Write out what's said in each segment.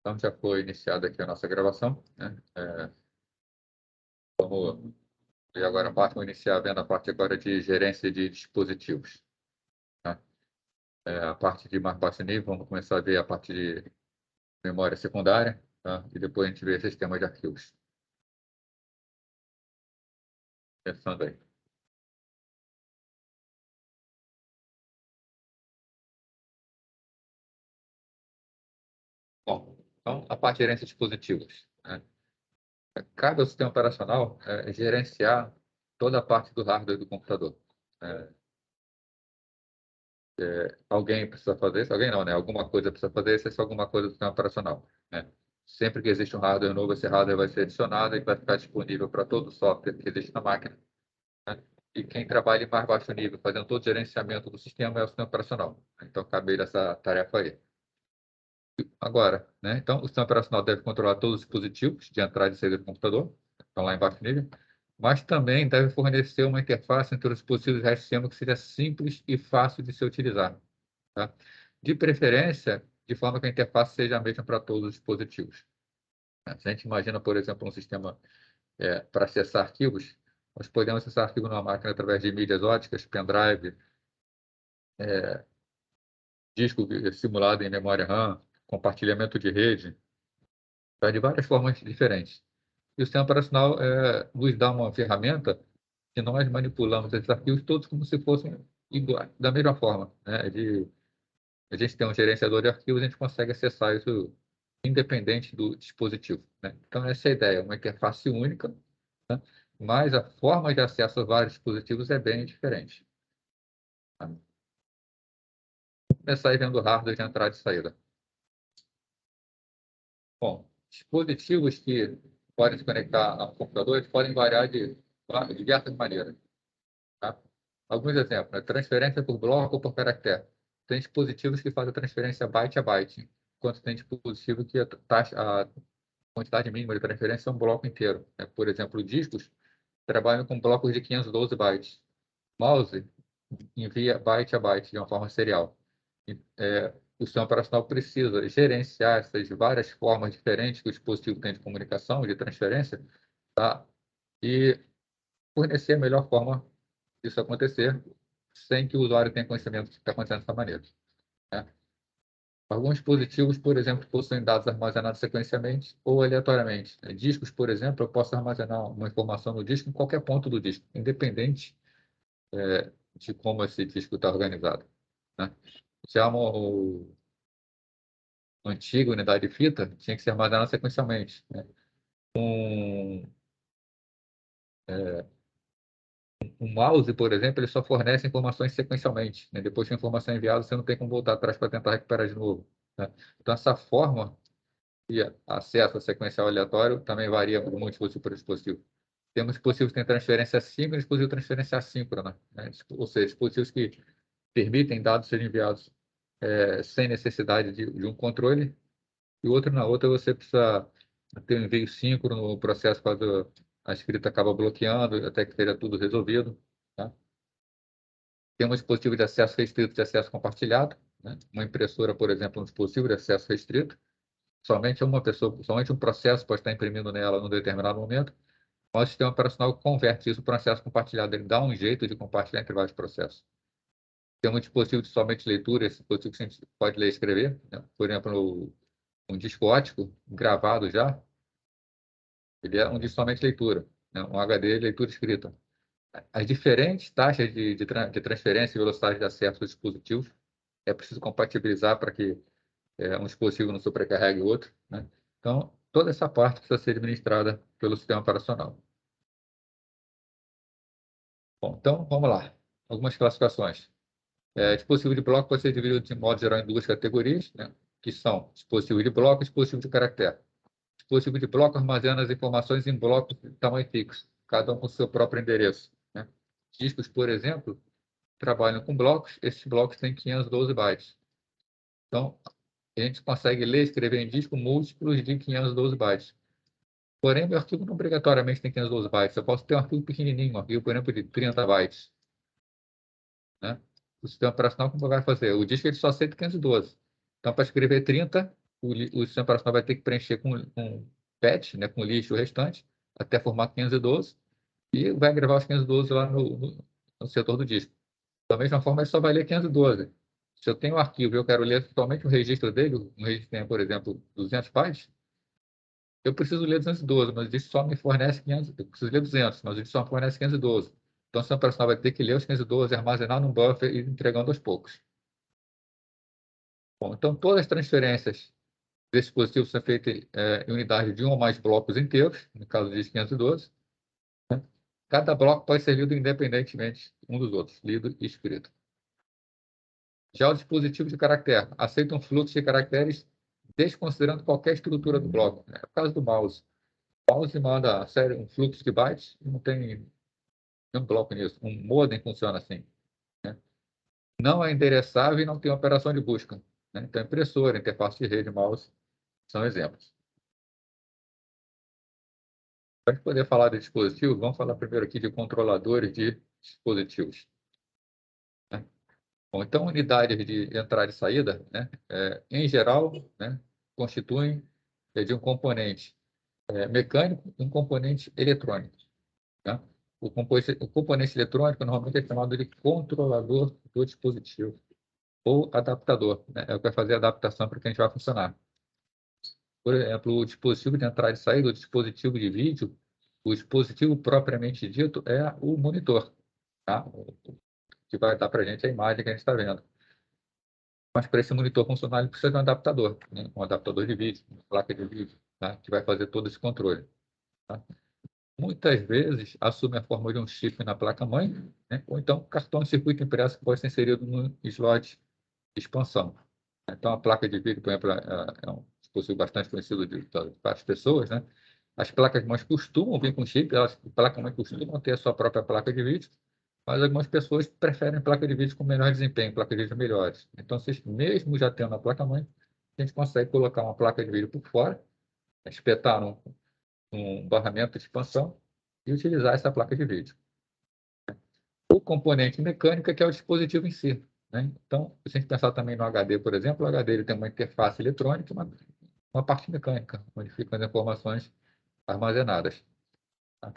Então, já foi iniciada aqui a nossa gravação, né? Vamos, e agora vamos iniciar vendo a parte agora de gerência de dispositivos. Tá? A parte de mais baixo nível, vamos começar a ver a parte de memória secundária, tá? E depois a gente vê sistema de arquivos. Pensando aí. Bom, então, a parte de gerência de dispositivos, né? Cabe ao sistema operacional gerenciar toda a parte do hardware do computador. É, Alguém precisa fazer isso, alguém não, né? Alguma coisa precisa fazer isso, essa é alguma coisa do sistema operacional, né? Sempre que existe um hardware novo, esse hardware vai ser adicionado e vai ficar disponível para todo o software que existe na máquina, né? E quem trabalha em mais baixo nível, fazendo todo o gerenciamento do sistema, é o sistema operacional. Então, cabe ele essa tarefa aí. Agora, né? Então, o sistema operacional deve controlar todos os dispositivos de entrada e saída do computador, estão lá em baixo nível, mas também deve fornecer uma interface entre os dispositivos e o resto do sistema que seja simples e fácil de se utilizar. Tá? De preferência, de forma que a interface seja a mesma para todos os dispositivos. Se a gente imagina, por exemplo, um sistema para acessar arquivos, nós podemos acessar arquivos numa máquina através de mídias óticas, pendrive, disco simulado em memória RAM, compartilhamento de rede, tá? De várias formas diferentes. E o sistema operacional nos dá uma ferramenta que nós manipulamos esses arquivos todos como se fossem iguais, da mesma forma, né? A gente tem um gerenciador de arquivos, a gente consegue acessar isso independente do dispositivo, né? Então, essa é a ideia, uma interface única, né? Mas a forma de acesso a vários dispositivos é bem diferente. Tá? Vamos começar aí vendo o hardware de entrada e saída. Bom, dispositivos que podem se conectar a computadores podem variar de diversas maneiras. Tá? Alguns exemplos, né? Transferência por bloco ou por caractere. Tem dispositivos que fazem a transferência byte a byte, enquanto tem dispositivo que a quantidade mínima de transferência é um bloco inteiro, né? Por exemplo, discos trabalham com blocos de 512 bytes. Mouse envia byte a byte de uma forma serial. O sistema operacional precisa gerenciar essas várias formas diferentes que o dispositivo tem de comunicação, de transferência, tá? E fornecer a melhor forma disso acontecer, sem que o usuário tenha conhecimento de que está acontecendo dessa maneira, né? Alguns dispositivos, por exemplo, possuem dados armazenados sequencialmente ou aleatoriamente. Discos, por exemplo, eu posso armazenar uma informação no disco em qualquer ponto do disco, independente de como esse disco está organizado, né? Já o antiga unidade de fita tinha que ser armazenada sequencialmente, né? Um, um mouse, por exemplo, ele só fornece informações sequencialmente, né? Depois que a informação é enviada, você não tem como voltar atrás para tentar recuperar de novo, né? Então, essa forma de acesso a sequencial aleatório também varia muito dispositivo por dispositivo. Temos dispositivos que têm transferência síncrona e dispositivos de transferência assíncrona, né? Ou seja, dispositivos que permitem dados serem enviados sem necessidade de um controle, e outro na outra você precisa ter um envio síncrono no processo quando a escrita acaba bloqueando, até que esteja tudo resolvido. Tá? Tem um dispositivo de acesso restrito de acesso compartilhado, né? Uma impressora, por exemplo, um dispositivo de acesso restrito. Somente uma pessoa, somente um processo pode estar imprimindo nela num determinado momento. O sistema operacional converte isso para um acesso compartilhado. Ele dá um jeito de compartilhar entre vários processos. Tem um dispositivo de somente leitura, esse dispositivo que a gente pode ler e escrever, né? Por exemplo, um disco ótico gravado já, ele é um disco somente leitura, né? Um HD leitura e escrita. As diferentes taxas de transferência e velocidade de acesso dos dispositivos é preciso compatibilizar para que um dispositivo não sobrecarregue o outro, né? Então, toda essa parte precisa ser administrada pelo sistema operacional. Bom, então, vamos lá. Algumas classificações. Dispositivo de bloco pode ser dividido, de modo geral, em duas categorias, né? Que são dispositivo de bloco e dispositivo de caractere. Dispositivo de bloco armazena as informações em blocos de tamanho fixo, cada um com seu próprio endereço, né? Discos, por exemplo, trabalham com blocos, esses blocos têm 512 bytes. Então, a gente consegue ler e escrever em disco múltiplos de 512 bytes. Porém, meu arquivo não obrigatoriamente tem 512 bytes. Eu posso ter um arquivo pequenininho, um arquivo, por exemplo, de 30 bytes, né? O sistema operacional, como vai fazer? O disco ele só aceita 512. Então, para escrever 30, o sistema operacional vai ter que preencher com PET, né, com lixo restante, até formato 512, e vai gravar os 512 lá no setor do disco. Da mesma forma, ele só vai ler 512. Se eu tenho um arquivo e eu quero ler somente o registro dele, um registro que tem, por exemplo, 200 bytes, eu preciso ler 212, mas o disco só me fornece 500, eu preciso ler 200, mas o disco só me fornece 512. Então, o sistema operacional vai ter que ler os 512, armazenar num buffer e ir entregando aos poucos. Bom, então, todas as transferências desse dispositivo são feitas em unidade de um ou mais blocos inteiros, no caso do disco 512. Né? Cada bloco pode ser lido independentemente um dos outros, lido e escrito. Já o dispositivo de caractere aceita um fluxo de caracteres desconsiderando qualquer estrutura do bloco. É o caso do mouse. O mouse manda um fluxo de bytes e não tem nenhum bloco nisso. Um modem funciona assim. Né? Não é endereçável e não tem operação de busca. Né? Então, impressora, interface de rede, mouse, são exemplos. Para poder falar de dispositivos, vamos falar primeiro aqui de controladores de dispositivos. Né? Bom, então, unidades de entrada e saída, né, em geral, né, constituem de um componente mecânico e um componente eletrônico. Né? O componente eletrônico normalmente é chamado de controlador do dispositivo ou adaptador. Né? É o que vai fazer a adaptação para que a gente vai funcionar. Por exemplo, o dispositivo de entrada e saída, o dispositivo de vídeo, o dispositivo propriamente dito é o monitor, tá? Que vai dar para a gente a imagem que a gente está vendo. Mas para esse monitor funcionar, ele precisa de um adaptador, né? Um adaptador de vídeo, uma placa de vídeo, tá? Que vai fazer todo esse controle. Tá? Muitas vezes assume a forma de um chip na placa-mãe, né? Ou então cartão de circuito impresso que pode ser inserido no slot de expansão. Então, a placa de vídeo, por exemplo, é um dispositivo bastante conhecido de várias pessoas, né? As placas-mães costumam vir com chip, as placas-mães costumam ter a sua própria placa de vídeo, mas algumas pessoas preferem placa de vídeo com melhor desempenho, placa de vídeo melhores. Então, mesmo já tendo a placa-mãe, a gente consegue colocar uma placa de vídeo por fora, espetar um barramento de expansão e utilizar essa placa de vídeo. O componente mecânico é que é o dispositivo em si. Né? Então, se a gente pensar também no HD, por exemplo, o HD ele tem uma interface eletrônica e uma parte mecânica, onde ficam as informações armazenadas. Tá?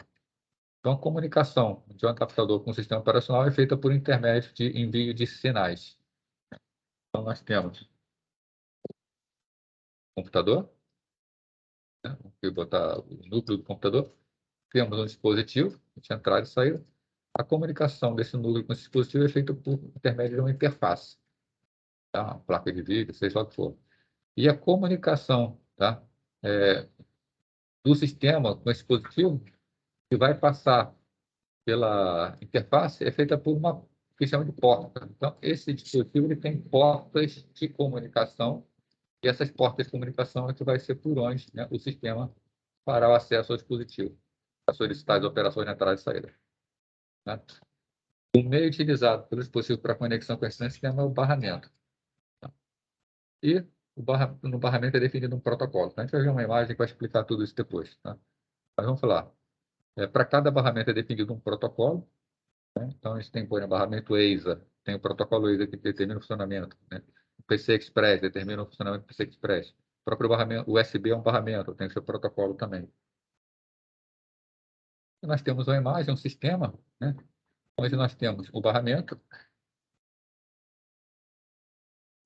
Então, a comunicação de um adaptador com o sistema operacional é feita por intermédio de envio de sinais. Então, nós temos o computador, né? Vou botar o núcleo do computador, temos um dispositivo de entrada e saída. A comunicação desse núcleo com esse dispositivo é feita por intermédio de uma interface, tá? Uma placa de vídeo, seja lá o que for. E a comunicação, tá? Do sistema com esse dispositivo, que vai passar pela interface, é feita por uma que chama de porta. Então, esse dispositivo ele tem portas de comunicação, e essas portas de comunicação é que vai ser por onde, né, o sistema fará o acesso ao dispositivo, a solicitar as operações de entrada e saída. Né? O meio utilizado pelo dispositivo para conexão com esse sistema é o barramento. Tá? E no barramento é definido um protocolo. Tá? A gente vai ver uma imagem que vai explicar tudo isso depois. Tá? Mas vamos falar. Para cada barramento é definido um protocolo. Né? Então, a gente tem, por exemplo, barramento EISA, tem o protocolo EISA que determina o funcionamento. Né? O PC Express determina o funcionamento do PC Express. O próprio barramento USB é um barramento, tem o seu protocolo também. E nós temos uma imagem, um sistema, né? Onde nós temos o barramento,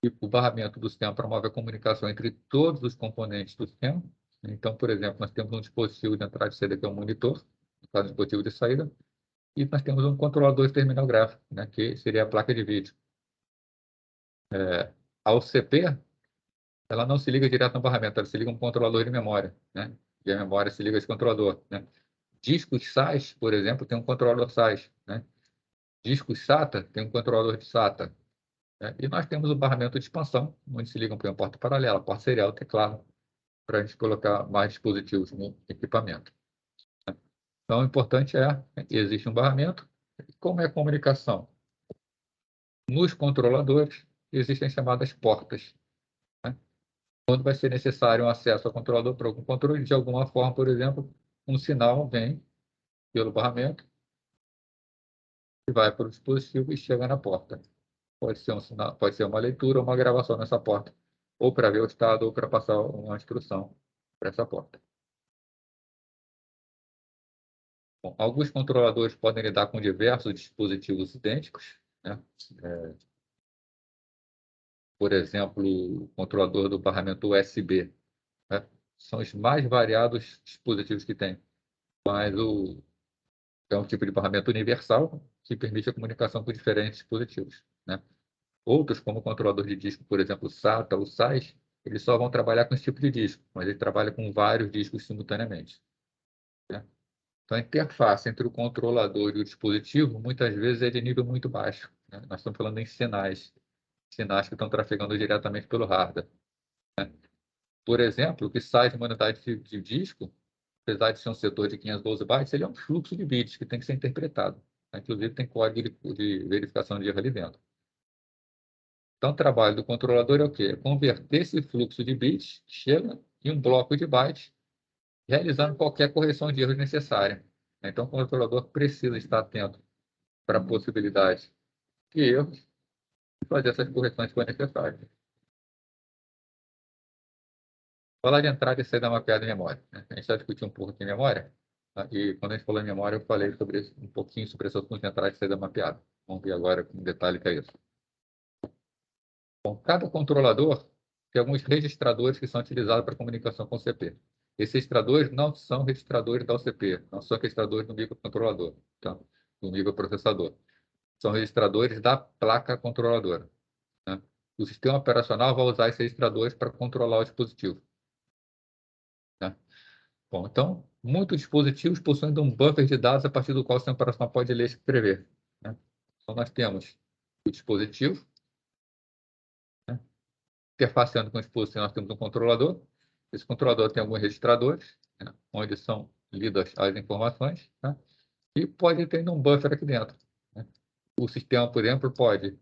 e o barramento do sistema promove a comunicação entre todos os componentes do sistema. Então, por exemplo, nós temos um dispositivo de entrada e saída que é um monitor, no caso, dispositivo de saída, e nós temos um controlador de terminal gráfico, né, que seria a placa de vídeo. A OCP, ela não se liga direto no barramento, ela se liga a um controlador de memória, né? E a memória se liga a esse controlador, né? Discos SAS, por exemplo, tem um controlador SAS, né? Discos SATA tem um controlador de SATA. Né? E nós temos o barramento de expansão, onde se ligam para uma porta paralela, porta serial, teclado, para a gente colocar mais dispositivos no equipamento. Então, o importante que existe um barramento. Como é a comunicação? Nos controladores, existem chamadas portas. Né? Quando vai ser necessário um acesso ao controlador para algum controle, de alguma forma, por exemplo, um sinal vem pelo barramento e vai para o dispositivo e chega na porta. Pode ser um sinal, pode ser uma leitura ou uma gravação nessa porta. ou para ver o estado, ou para passar uma instrução para essa porta. Bom, alguns controladores podem lidar com diversos dispositivos idênticos, né? Por exemplo, o controlador do barramento USB, né? São os mais variados dispositivos que tem, mas é um tipo de barramento universal que permite a comunicação com diferentes dispositivos, né? Outros, como o controlador de disco, por exemplo, o SATA, o SAS, eles só vão trabalhar com esse tipo de disco, mas ele trabalha com vários discos simultaneamente, né? Então, a interface entre o controlador e o dispositivo, muitas vezes, é de nível muito baixo, né? Nós estamos falando em sinais que estão trafegando diretamente pelo hardware. Por exemplo, o que sai de uma unidade de disco, apesar de ser um setor de 512 bytes, ele é um fluxo de bits que tem que ser interpretado. Inclusive, tem código de verificação de erro ali dentro. Então, o trabalho do controlador é o quê? É converter esse fluxo de bits, chega em um bloco de bytes, realizando qualquer correção de erros necessária. Então, o controlador precisa estar atento para a possibilidade de erros e fazer essas correções que for necessário. Falar de entrada e saída mapeada em memória, né? A gente já discutiu um pouco aqui em memória, tá? E quando a gente falou em memória, eu falei um pouquinho sobre esse assunto de entrada e saída mapeada. Vamos ver agora com detalhe que é isso. Bom, cada controlador tem alguns registradores que são utilizados para comunicação com o CP. Esses registradores não são registradores da OCP, não são registradores do microcontrolador, tá? Do microprocessador. São registradores da placa controladora, né? O sistema operacional vai usar esses registradores para controlar o dispositivo, né? Bom, então, muitos dispositivos possuem um buffer de dados a partir do qual o sistema operacional pode ler e escrever, né? Então, nós temos o dispositivo, né? Interfaceando com o dispositivo, nós temos um controlador. Esse controlador tem alguns registradores, né? Onde são lidas as informações, né? E pode ter um buffer aqui dentro, né? O sistema, por exemplo, pode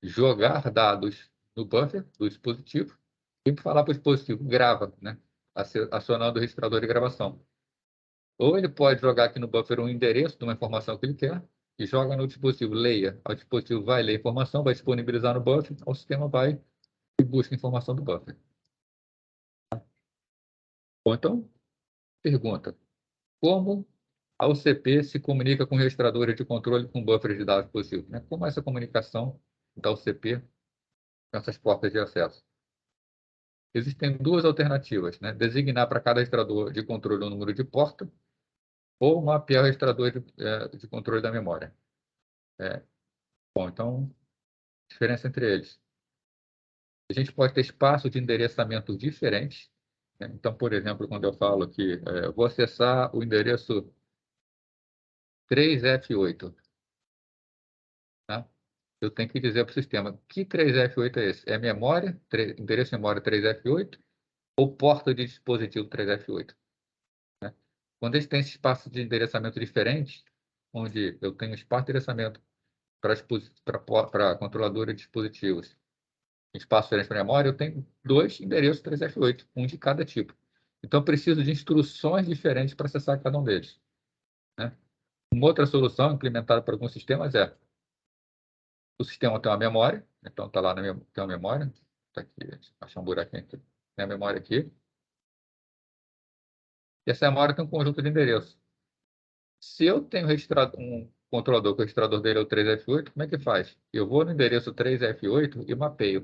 jogar dados no buffer do dispositivo e falar para o dispositivo, grava, né? Acionando o registrador de gravação. Ou ele pode jogar aqui no buffer um endereço de uma informação que ele quer e joga no dispositivo, leia. O dispositivo vai ler a informação, vai disponibilizar no buffer, o sistema vai e busca a informação do buffer. Bom, então, pergunta: como a UCP se comunica com registradores de controle com buffers de dados positivos, né? Como é essa comunicação da UCP com essas portas de acesso? Existem duas alternativas, né? Designar para cada registrador de controle o número de porta ou mapear o registrador de controle da memória. Bom, então, diferença entre eles. A gente pode ter espaços de endereçamento diferentes, né? Então, por exemplo, quando eu falo que eu vou acessar o endereço 3F8, tá? Eu tenho que dizer para o sistema que 3F8 é esse? É memória, endereço de memória 3F8 ou porta de dispositivo 3F8, né? Quando a gente tem esse espaço de endereçamento diferente, onde eu tenho espaço de endereçamento para controladora de dispositivos, espaço diferente para memória, eu tenho dois endereços 3F8, um de cada tipo. Então, eu preciso de instruções diferentes para acessar cada um deles, né? Uma outra solução implementada por alguns sistemas é: o sistema tem uma memória, então está lá tem uma memória, está aqui, achar um buraquinho aqui, tem a memória aqui, e essa memória tem um conjunto de endereços. Se eu tenho registrado um controlador, que o registrador dele é o 3F8, como é que faz? Eu vou no endereço 3F8 e mapeio,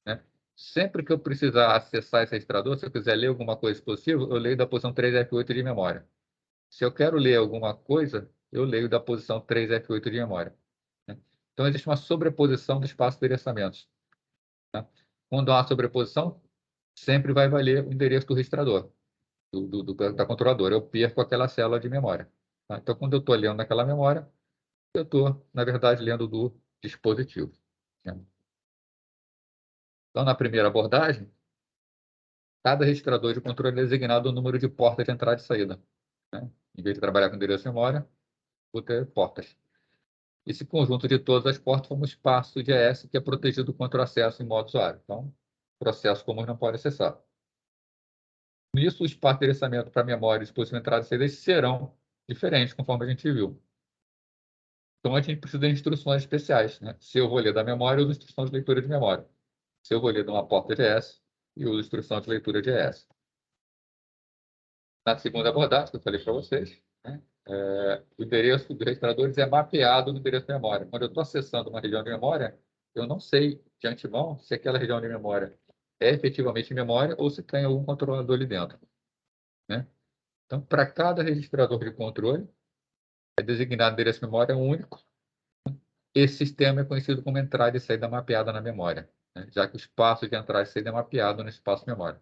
né? Sempre que eu precisar acessar esse registrador, se eu quiser ler alguma coisa dispositivo, eu leio da posição 3F8 de memória. Se eu quero ler alguma coisa, eu leio da posição 3F8 de memória, né? Então, existe uma sobreposição do espaço de endereçamentos, né? Quando há sobreposição, sempre vai valer o endereço do registrador, da controladora. Eu perco aquela célula de memória, tá? Então, quando eu estou lendo naquela memória, eu estou, na verdade, lendo do dispositivo, né? Então, na primeira abordagem, cada registrador de controle é designado o número de portas de entrada e saída, né? Em vez de trabalhar com endereço de memória, vou ter portas. Esse conjunto de todas as portas forma um espaço de ES que é protegido contra o acesso em modo usuário. Então, processos comuns não podem acessar. Nisso, o espaço de endereçamento para memória e dispositivo de entrada e saída serão diferentes, conforme a gente viu. Então, a gente precisa de instruções especiais, né? Se eu vou ler da memória, eu uso instrução de leitura de memória. Se eu vou ler de uma porta GS, eu uso instrução de leitura de ES. Na segunda abordagem, que eu falei para vocês, né? O endereço dos registradores é mapeado no endereço de memória. Quando eu estou acessando uma região de memória, eu não sei de antemão se aquela região de memória é efetivamente memória ou se tem algum controlador ali dentro, né? Então, para cada registrador de controle, é designado endereço de memória único. Esse sistema é conhecido como entrada e saída mapeada na memória, né? Já que o espaço de entrada e saída é mapeado no espaço memória,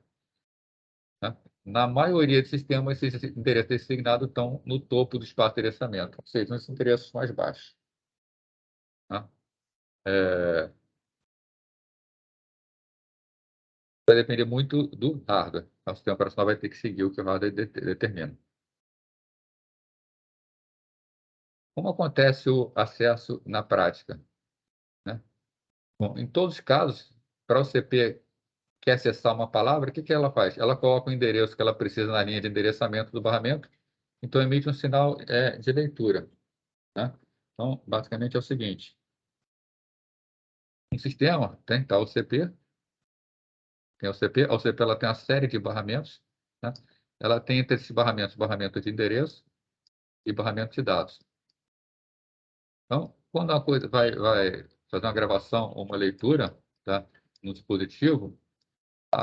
né? Na maioria dos sistemas, esses endereços designados estão no topo do espaço de endereçamento, ou seja, nos endereços mais baixos, né? Vai depender muito do hardware. O sistema operacional vai ter que seguir o que o hardware determina. Como acontece o acesso na prática, né? Bom, em todos os casos, para o CP quer acessar uma palavra, o que ela faz? Ela coloca o endereço que ela precisa na linha de endereçamento do barramento, então emite um sinal de leitura, né? Então, basicamente é o seguinte: um sistema tem tal CP, tem o CP, a OCP ela tem uma série de barramentos, né? Ela tem entre esses barramentos, barramento de endereço e barramento de dados. Então, quando a coisa vai fazer uma gravação ou uma leitura, tá, no dispositivo,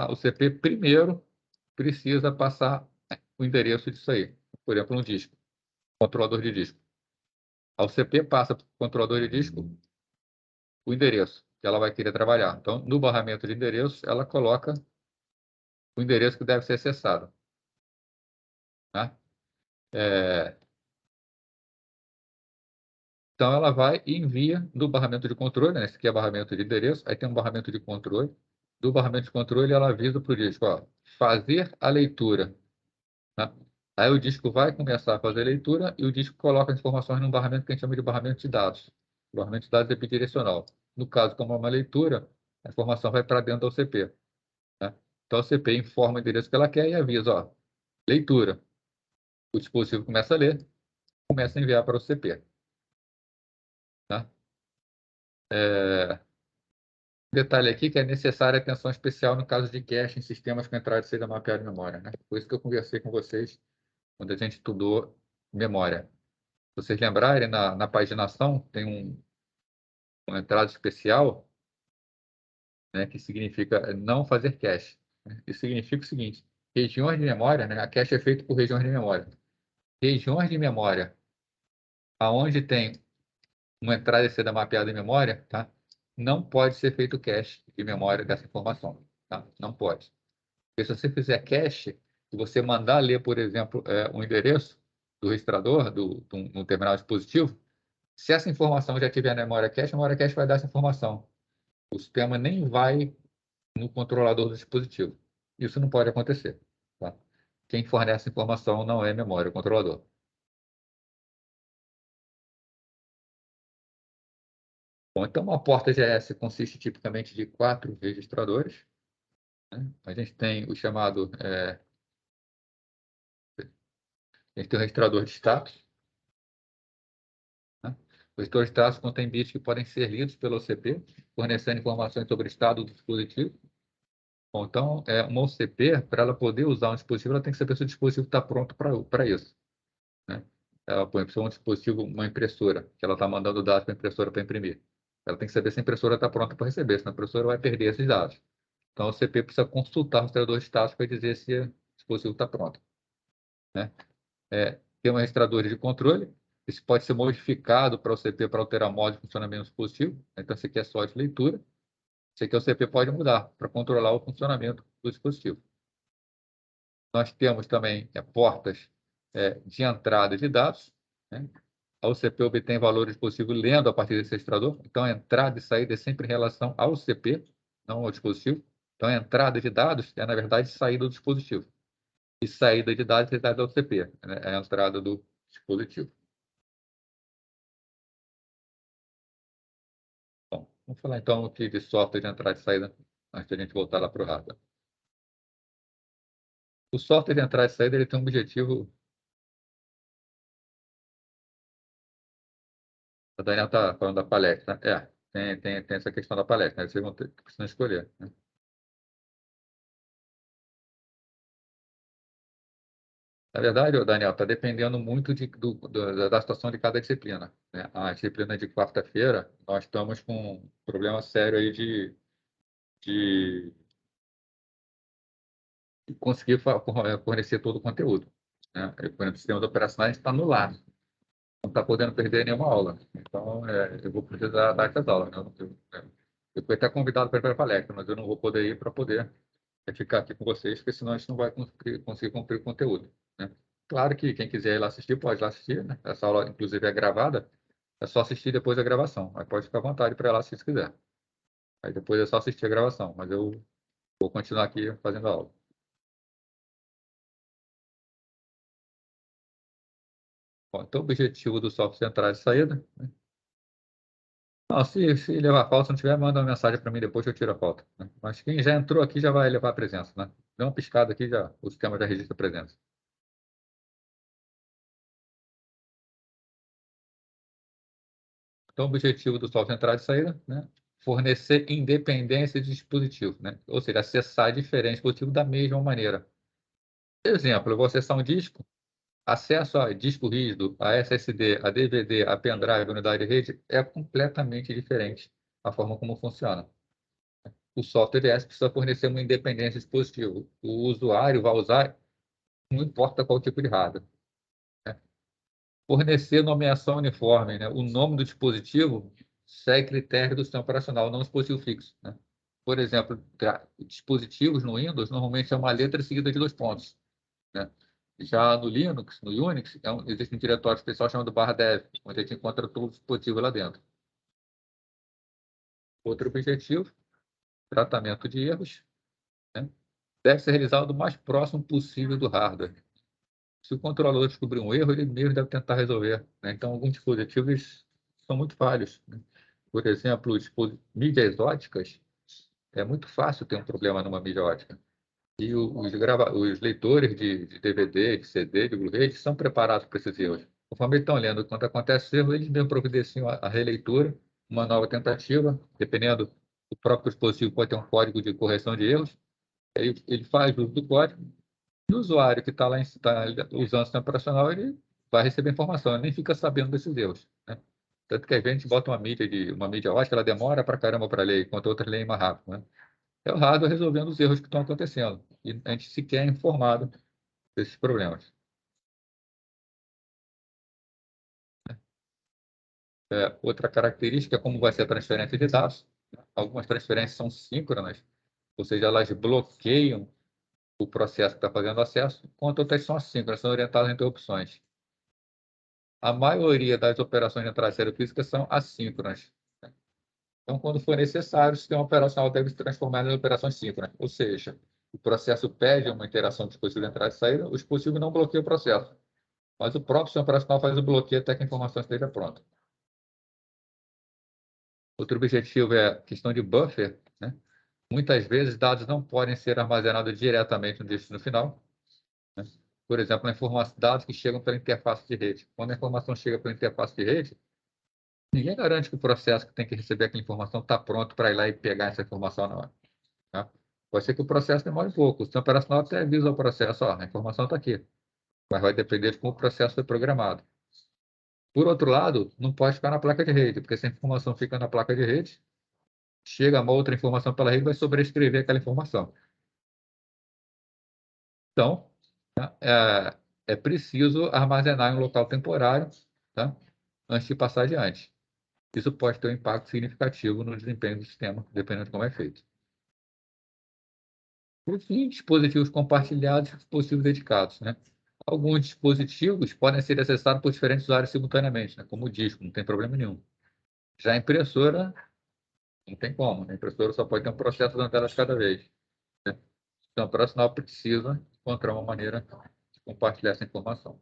o CP primeiro precisa passar o endereço disso aí. Por exemplo, um disco, controlador de disco. A OCP passa para o controlador de disco o endereço que ela vai querer trabalhar. Então, no barramento de endereços, ela coloca o endereço que deve ser acessado, né? É, então, ela vai e envia do barramento de controle, né? Esse aqui é barramento de endereço, aí tem um barramento de controle. Do barramento de controle, ela avisa para o disco, ó, fazer a leitura, né? Aí o disco vai começar a fazer a leitura e o disco coloca as informações num barramento que a gente chama de barramento de dados. O barramento de dados é bidirecional. No caso, como é uma leitura, a informação vai para dentro do CP, né? Então, o CP informa o endereço que ela quer e avisa, ó, leitura. O dispositivo começa a ler, começa a enviar para o CP, né? É, Detalhe aqui que é necessária atenção especial no caso de cache em sistemas com entrada e saída mapeada de memória, né? Por isso que eu conversei com vocês quando a gente estudou memória. Se vocês lembrarem, na paginação tem uma entrada especial, né, que significa não fazer cache, né? Isso significa o seguinte: regiões de memória, né? A cache é feita por regiões de memória. Regiões de memória aonde tem uma entrada e saída mapeada em memória, tá? Não pode ser feito cache de memória dessa informação, tá? Não pode. Porque se você fizer cache, se você mandar ler, por exemplo, um endereço do registrador, no terminal dispositivo, se essa informação já tiver na memória cache, a memória cache vai dar essa informação. O sistema nem vai no controlador do dispositivo. Isso não pode acontecer, tá? Quem fornece a informação não é a memória, é o controlador. Bom, então, uma porta GS consiste tipicamente de 4 registradores, né? A gente tem o chamado, a gente tem o registrador de status, né? O gestor de status contém bits que podem ser lidos pelo OCP, fornecendo informações sobre o estado do dispositivo. Bom, então, uma OCP, para ela poder usar um dispositivo, ela tem que saber se o dispositivo está pronto para isso, né? Ela põe um dispositivo, uma impressora, que ela está mandando dados para a impressora para imprimir. Ela tem que saber se a impressora está pronta para receber, senão a impressora vai perder esses dados. Então, o OCP precisa consultar o registrador de status para dizer se o dispositivo está pronto, né? Tem um registrador de controle. Isso pode ser modificado para o CP para alterar o modo de funcionamento do dispositivo. Então, esse aqui é só de leitura. Esse aqui o CP pode mudar para controlar o funcionamento do dispositivo. Nós temos também portas de entrada de dados, né? A OCP obtém valores do dispositivo lendo a partir desse registrador. Então, a entrada e saída é sempre em relação ao CP, não ao dispositivo. Então, a entrada de dados é, na verdade, saída do dispositivo. E saída de dados é saída do CP, né? É a entrada do dispositivo. Bom, vamos falar então aqui de software de entrada e saída, antes de a gente voltar lá para o hardware. O software de entrada e saída ele tem um objetivo O Daniel está falando da palestra. Tem essa questão da palestra, né? Vocês vão ter que precisam escolher, né? Na verdade, ô, Daniel, está dependendo muito da situação de cada disciplina, né? A disciplina de quarta-feira, nós estamos com um problema sério aí de conseguir fornecer todo o conteúdo, né? Por exemplo, o sistema operacionais está no lar, não está podendo perder nenhuma aula. Então, eu vou precisar dar essas aulas, né? Eu fui até convidado para ir para a palestra, mas eu não vou poder ir para poder ficar aqui com vocês, porque senão a gente não vai conseguir cumprir o conteúdo, né? Claro que quem quiser ir lá assistir, pode ir lá assistir, né? Essa aula, inclusive, é gravada, é só assistir depois da gravação. Mas pode ficar à vontade para ir lá se quiser. Aí depois é só assistir a gravação, mas eu vou continuar aqui fazendo a aula. Bom, então, o objetivo do software central de saída. Não, se levar falta, se não tiver, manda uma mensagem para mim depois que eu tiro a falta, né? Mas quem já entrou aqui já vai levar a presença, né? Dá uma piscada aqui, já, o sistema já registra a presença. Então, o objetivo do software central de saída, né? Fornecer independência de dispositivo, né? Ou seja, acessar diferentes dispositivos da mesma maneira. Exemplo, eu vou acessar um disco, acesso a disco rígido, a SSD, a DVD, a pendrive, unidade de rede, é completamente diferente a forma como funciona. O software ES precisa fornecer uma independência de dispositivo. O usuário vai usar, não importa qual tipo de hardware, né? Fornecer nomeação uniforme, né? O nome do dispositivo segue critério do sistema operacional, não dispositivo fixo, né? Por exemplo, dispositivos no Windows normalmente é uma letra seguida de dois pontos, né? Já no Linux, no Unix, existe um diretório especial chamado barra dev, onde a gente encontra todo o dispositivo lá dentro. Outro objetivo, tratamento de erros, né? Deve ser realizado o mais próximo possível do hardware. Se o controlador descobrir um erro, ele mesmo deve tentar resolver, né? Então, alguns dispositivos são muito falhos, né? Por exemplo, mídias exóticas, é muito fácil ter um problema numa mídia ótica. E os leitores de DVD, de CD, de Blu-ray, eles são preparados para esses erros. Conforme eles estão lendo, quando acontece esse erro, eles mesmo providenciam a releitura, uma nova tentativa, dependendo, o próprio dispositivo pode ter um código de correção de erros, aí ele faz uso do código, e o usuário que está lá usando o sistema operacional, ele vai receber informação, ele nem fica sabendo desses erros, né? Tanto que a gente bota uma mídia ótica, ela demora para caramba para ler, enquanto outras leem mais rápido, né? É o hardware resolvendo os erros que estão acontecendo. E a gente sequer é informado desses problemas. Outra característica é como vai ser a transferência de dados. Algumas transferências são síncronas, ou seja, elas bloqueiam o processo que está fazendo acesso, enquanto outras são assíncronas, são orientadas a interrupções. A maioria das operações de entrada e saída física são assíncronas. Então, quando for necessário, o sistema operacional deve se transformar em operações síncronas, ou seja, o processo pede uma interação do dispositivo de entrada e saída, o dispositivo não bloqueia o processo, mas o próprio sistema operacional faz o bloqueio até que a informação esteja pronta. Outro objetivo é a questão de buffer, né? Muitas vezes, dados não podem ser armazenados diretamente no destino final, né? Por exemplo, dados que chegam pela interface de rede. Quando a informação chega pela interface de rede, ninguém garante que o processo que tem que receber aquela informação está pronto para ir lá e pegar essa informação na hora, tá? Pode ser que o processo demore um pouco. O sistema operacional até avisa o processo, ó, a informação está aqui, mas vai depender de como o processo foi programado. Por outro lado, não pode ficar na placa de rede, porque se a informação fica na placa de rede, chega uma outra informação pela rede, vai sobrescrever aquela informação. Então, tá? É preciso armazenar em um local temporário, tá? Antes de passar adiante. Isso pode ter um impacto significativo no desempenho do sistema, dependendo de como é feito. Por fim, dispositivos compartilhados e dispositivos dedicados, né? Alguns dispositivos podem ser acessados por diferentes usuários simultaneamente, né? Como o disco, não tem problema nenhum. Já a impressora, não tem como, né? A impressora só pode ter um processo de tela de cada vez, né? Então, o profissional precisa encontrar uma maneira de compartilhar essa informação.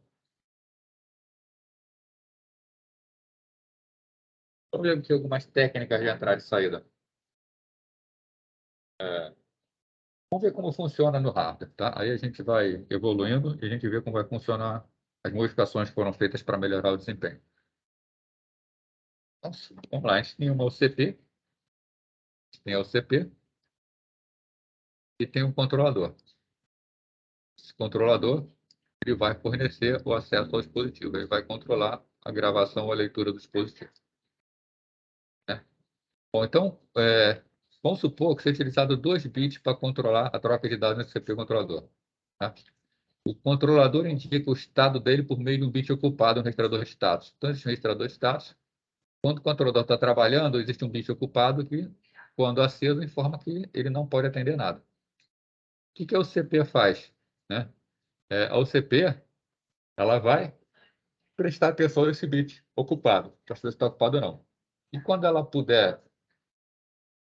Vamos ver aqui algumas técnicas de entrada e saída. Vamos ver como funciona no hardware, tá? Aí a gente vai evoluindo e a gente vê como vai funcionar as modificações que foram feitas para melhorar o desempenho. Então, vamos lá, a gente tem uma OCP, tem a OCP e tem um controlador. Esse controlador ele vai fornecer o acesso ao dispositivo, ele vai controlar a gravação ou a leitura do dispositivo. Né? Bom, então, vamos supor que seja utilizado 2 bits para controlar a troca de dados no CPU controlador. Tá? O controlador indica o estado dele por meio de um bit ocupado no registrador de status. Então, existe um registrador de status. Quando o controlador está trabalhando, existe um bit ocupado que, quando aceso, informa que ele não pode atender nada. O que a OCP faz? Né? A OCP ela vai prestar atenção nesse bit ocupado, para saber se está ocupado ou não. E quando ela puder,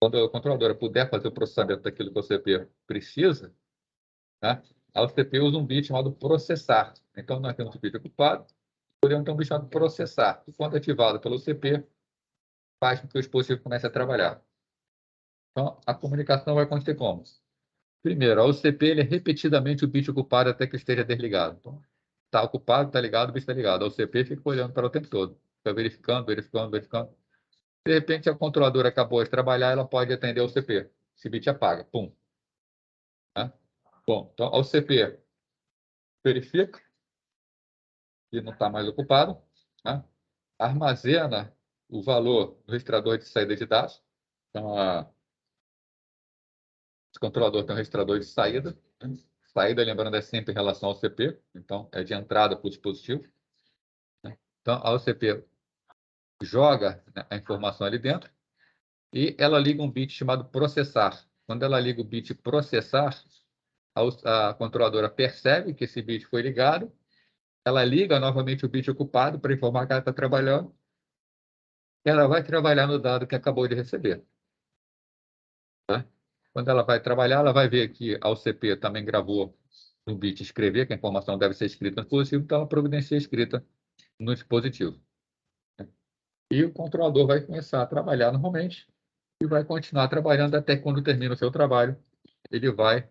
quando a controladora puder fazer o processamento daquilo que a OCP precisa, né, a OCP usa um bit chamado processar. Então, nós temos o bit ocupado, podemos ter um bit chamado processar, que quando ativado pela OCP, faz com que o dispositivo comece a trabalhar. Então, a comunicação vai acontecer como? Primeiro, a OCP ele é repetidamente o bit ocupado até que esteja desligado. Então, está ocupado, está ligado, o bit está ligado. A OCP fica olhando para o tempo todo. Fica verificando, verificando, verificando. De repente, a controladora acabou de trabalhar, ela pode atender a OCP. Esse bit apaga. Pum. Né? Bom, então a OCP verifica e não está mais ocupado. Né? Armazena o valor do registrador de saída de dados. Então, esse controlador tem um registrador de saída. Né? Saída, lembrando, é sempre em relação ao CP. Então, é de entrada para o dispositivo. Né? Então, a OCP joga, né, a informação ali dentro e ela liga um bit chamado processar. Quando ela liga o bit processar, a controladora percebe que esse bit foi ligado, ela liga novamente o bit ocupado para informar que ela está trabalhando, e ela vai trabalhar no dado que acabou de receber. Tá? Quando ela vai trabalhar, ela vai ver que a OCP também gravou no bit escrever, que a informação deve ser escrita no dispositivo, então ela providencia a escrita no dispositivo. E o controlador vai começar a trabalhar normalmente e vai continuar trabalhando até quando termina o seu trabalho. Ele vai,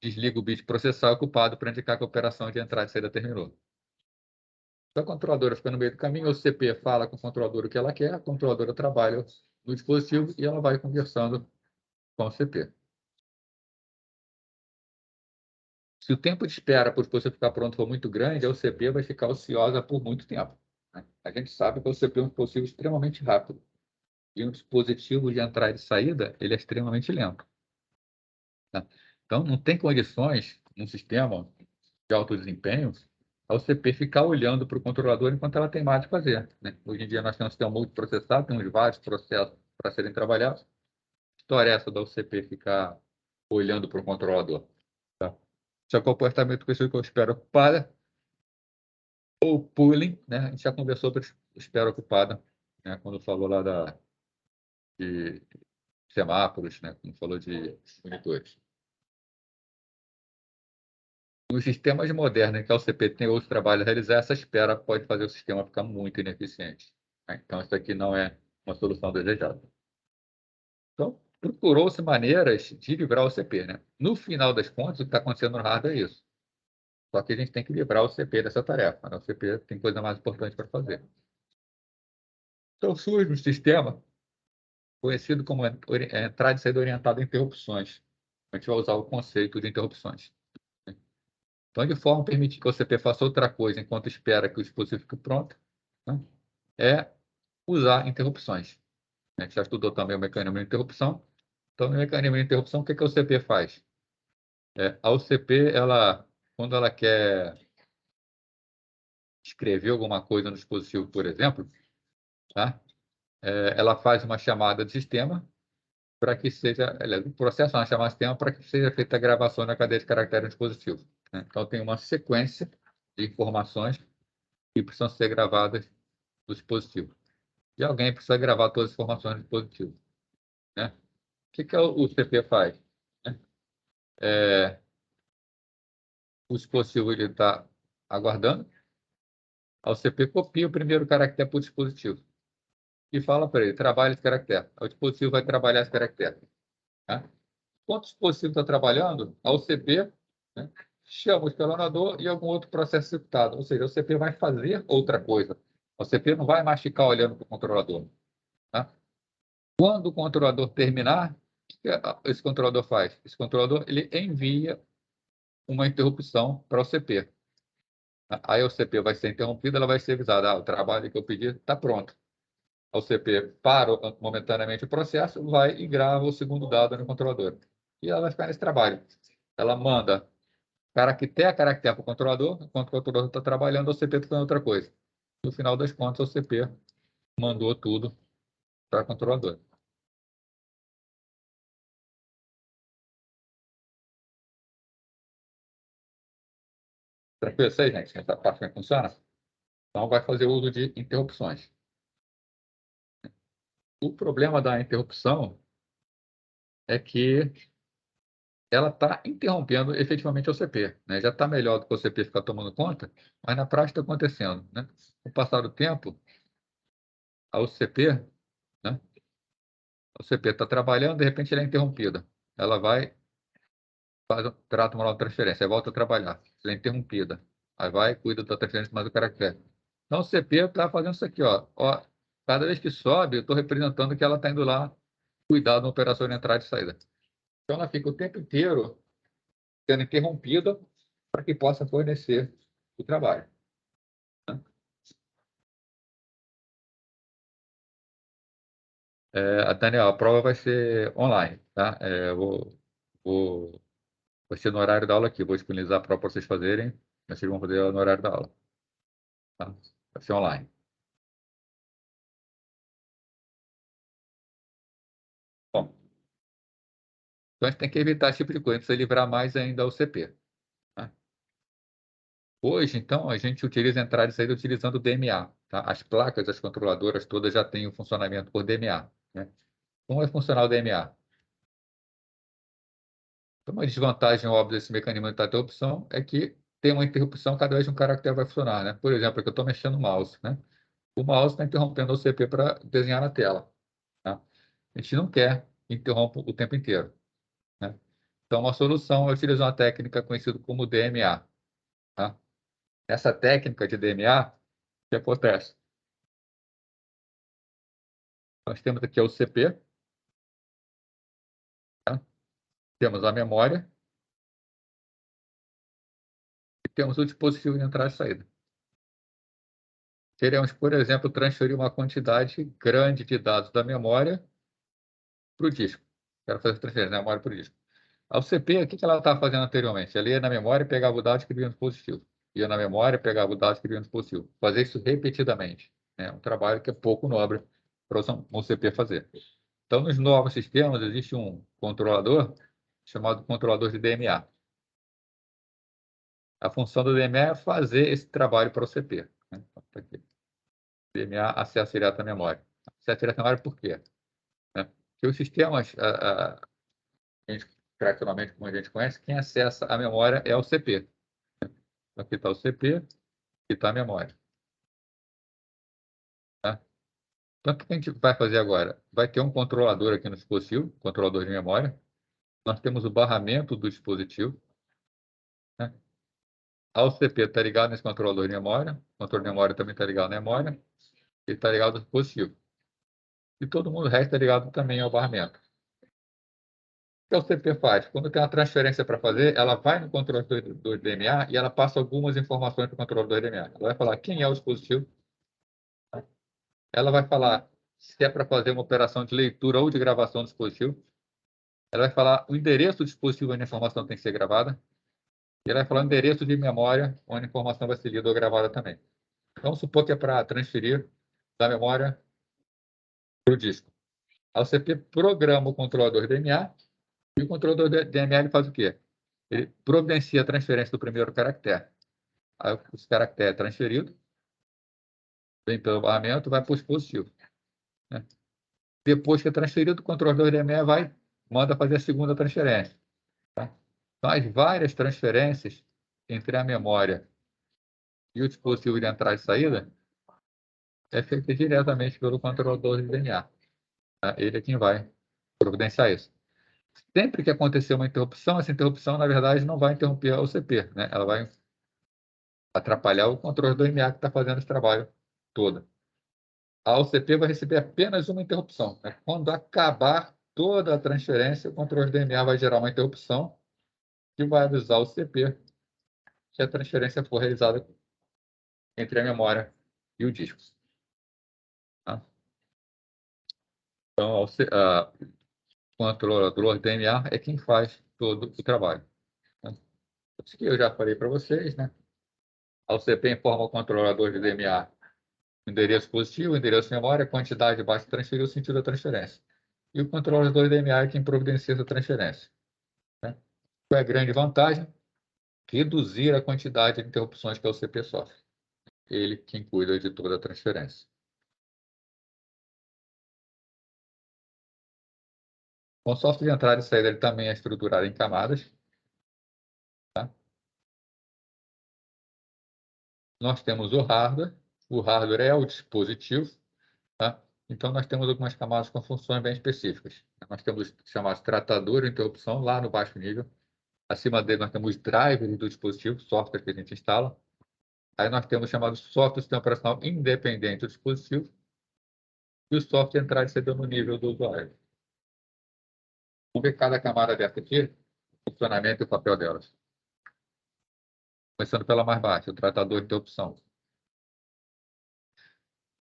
desliga o bit processar ocupado para indicar que a operação de entrada e saída terminou. Então, a controladora fica no meio do caminho, o CP fala com o controlador o que ela quer, a controladora trabalha no dispositivo e ela vai conversando com o CP. Se o tempo de espera para o dispositivo ficar pronto for muito grande, a OCP vai ficar ociosa por muito tempo. Né? A gente sabe que a OCP é um dispositivo extremamente rápido. E um dispositivo de entrada e saída, ele é extremamente lento. Tá? Então, não tem condições, num sistema de alto desempenho, a OCP ficar olhando para o controlador enquanto ela tem mais de fazer. Né? Hoje em dia, nós temos um sistema multiprocessado, temos vários processos para serem trabalhados. História é essa da OCP ficar olhando para o controlador. Tá? Esse é o comportamento que eu espero ocupada ou pooling, né? A gente já conversou sobre espera ocupada, né? Quando falou lá de semáforos, né? Quando falou de monitores. Nos sistemas modernos em que a OCP tem outros trabalhos a realizar, essa espera pode fazer o sistema ficar muito ineficiente. Né? Então, isso aqui não é uma solução desejada. Então, procurou-se maneiras de livrar o CP. Né? No final das contas, o que está acontecendo no hardware é isso. Só que a gente tem que livrar o CP dessa tarefa. Né? O CP tem coisa mais importante para fazer. Então, surge um sistema conhecido como entrada e saída orientada a interrupções. A gente vai usar o conceito de interrupções. Então, de forma a permitir que o CP faça outra coisa enquanto espera que o dispositivo fique pronto, né, é usar interrupções. A gente já estudou também o mecanismo de interrupção. Então, no mecanismo de interrupção, o que o CP faz? A OCP, quando ela quer escrever alguma coisa no dispositivo, por exemplo, tá? Ela faz uma chamada de sistema para que seja, o processo é uma chamada de sistema para que seja feita a gravação na cadeia de caracteres do dispositivo. Né? Então, tem uma sequência de informações que precisam ser gravadas do dispositivo. E alguém precisa gravar todas as informações do dispositivo. Né? O que o CP faz? Né? O dispositivo está aguardando, a OCP copia o primeiro caractere para o dispositivo e fala para ele, trabalhe esse caractere. O dispositivo vai trabalhar esse caractere. Tá? Enquanto o dispositivo está trabalhando, a OCP, né, chama o escalonador e algum outro processo executado. Ou seja, a OCP vai fazer outra coisa. A OCP não vai mais ficar olhando para o controlador. Tá? Quando o controlador terminar, o que esse controlador faz? Esse controlador ele envia uma interrupção para o CP. Aí o CP vai ser interrompido, ela vai ser avisada, o trabalho que eu pedi está pronto. O CP para momentaneamente o processo, vai e grava o segundo dado no controlador. E ela vai ficar nesse trabalho. Ela manda caractere para o controlador, enquanto o controlador está trabalhando, o CP está fazendo outra coisa. No final das contas, o CP mandou tudo para o controlador. Tranquilo isso aí, gente? Essa parte como funciona? Então, vai fazer uso de interrupções. O problema da interrupção é que ela está interrompendo efetivamente o CP. Né? Já está melhor do que o CP ficar tomando conta, mas na prática está acontecendo. Né? Com o passar do tempo, a OCP, né? A OCP está trabalhando, de repente ela é interrompida. Ela vai, trata uma nova transferência, aí volta a trabalhar. Ela é interrompida. Aí vai, cuida da transferência mais o caractere. Então, o CP está fazendo isso aqui. Ó, cada vez que sobe, eu estou representando que ela está indo lá cuidar da operação de entrada e saída. Então, ela fica o tempo inteiro sendo interrompida para que possa fornecer o trabalho. Daniel, a prova vai ser online, tá? Vai ser no horário da aula aqui. Vou disponibilizar a prova para vocês fazerem. Vocês vão fazer ela no horário da aula, tá? Vai ser online. Bom, então a gente tem que evitar esse tipo de coisa, precisa livrar mais ainda o CP. Tá? Hoje, então, a gente utiliza entrada e saída utilizando o DMA. Tá? As placas, as controladoras todas já têm o funcionamento por DMA. Né? Como vai funcionar o DMA? Uma desvantagem óbvia desse mecanismo de interrupção é que tem uma interrupção cada vez que um caractere vai funcionar. Né? Por exemplo, aqui eu estou mexendo no mouse. Né? O mouse está interrompendo o CP para desenhar na tela. Tá? A gente não quer interromper o tempo inteiro. Né? Então, uma solução é utilizar uma técnica conhecida como DMA. Tá? Essa técnica de DMA, o que acontece? Nós temos aqui o CP, tá? Temos a memória e temos o dispositivo de entrada e saída. Queremos, por exemplo, transferir uma quantidade grande de dados da memória para o disco. Quero fazer transferência da memória para o disco. A UCP, o que ela estava fazendo anteriormente? Ela ia na memória, pegava o dado e escrevia no dispositivo. Ia na memória, pegava o dado e escrevia no dispositivo. Fazer isso repetidamente. É um trabalho que é pouco nobre para o UCP fazer. Então, nos novos sistemas, existe um controlador chamado controlador de DMA. A função do DMA é fazer esse trabalho para o CP. Né? Então, tá aqui. DMA, acesso direto à memória. Acesso direto à memória por quê? Né? Porque os sistemas, tradicionalmente, como a gente conhece, quem acessa a memória é o CP. Aqui está o CP, aqui está a memória. Tá? Então, o que a gente vai fazer agora? Vai ter um controlador aqui no dispositivo, controlador de memória. Nós temos o barramento do dispositivo. Né? A OCP está ligado nesse controlador de memória. O controlador de memória também está ligado na memória. E está ligado ao dispositivo. E todo mundo resta ligado também ao barramento. O que a OCP faz? Quando tem uma transferência para fazer, ela vai no controlador do DMA e ela passa algumas informações para o controlador do DMA. Ela vai falar quem é o dispositivo. Ela vai falar se é para fazer uma operação de leitura ou de gravação do dispositivo. Ela vai falar o endereço do dispositivo onde a informação tem que ser gravada. E ela vai falar o endereço de memória onde a informação vai ser lida ou gravada também. Então, vamos supor que é para transferir da memória para o disco. A OCP programa o controlador DMA e o controlador DMA ele faz o quê? Ele providencia a transferência do primeiro caractere. Aí, esse caractere é transferido, vem pelo barramento, vai para o dispositivo. Né? Depois que é transferido, o controlador DMA manda fazer a segunda transferência. Tá? Então, as várias transferências entre a memória e o dispositivo de entrada e saída é feita diretamente pelo controlador de DNA. Tá? Ele é quem vai providenciar isso. Sempre que acontecer uma interrupção, essa interrupção, na verdade, não vai interromper a OCP. Né? Ela vai atrapalhar o controlador DNA que está fazendo esse trabalho todo. a OCP vai receber apenas uma interrupção, né? Quando acabar toda a transferência, o controle de DMA vai gerar uma interrupção que vai avisar o CP que a transferência foi realizada entre a memória e o disco. Tá? Então, o controlador DMA é quem faz todo o trabalho. Né? Isso que eu já falei para vocês, né? A OCP informa o controlador de DMA o endereço positivo, o endereço de memória, a quantidade de bytes transferida e o sentido da transferência. E o controlador de DMA é quem providencia essa transferência. Né? Qual é a grande vantagem? Reduzir a quantidade de interrupções que a OCP sofre. Ele quem cuida de toda a transferência. O software de entrada e saída ele também é estruturado em camadas. Tá? Nós temos o hardware. O hardware é o dispositivo. Tá? Então, nós temos algumas camadas com funções bem específicas. Nós temos os chamados tratador de interrupção lá no baixo nível. Acima dele, nós temos drivers do dispositivo, software que a gente instala. Aí nós temos o chamado software do sistema operacional independente do dispositivo e o software de entrada e saída no nível do usuário. Vamos ver cada camada dessa aqui, o funcionamento e o papel delas. Começando pela mais baixa, o tratador de interrupção.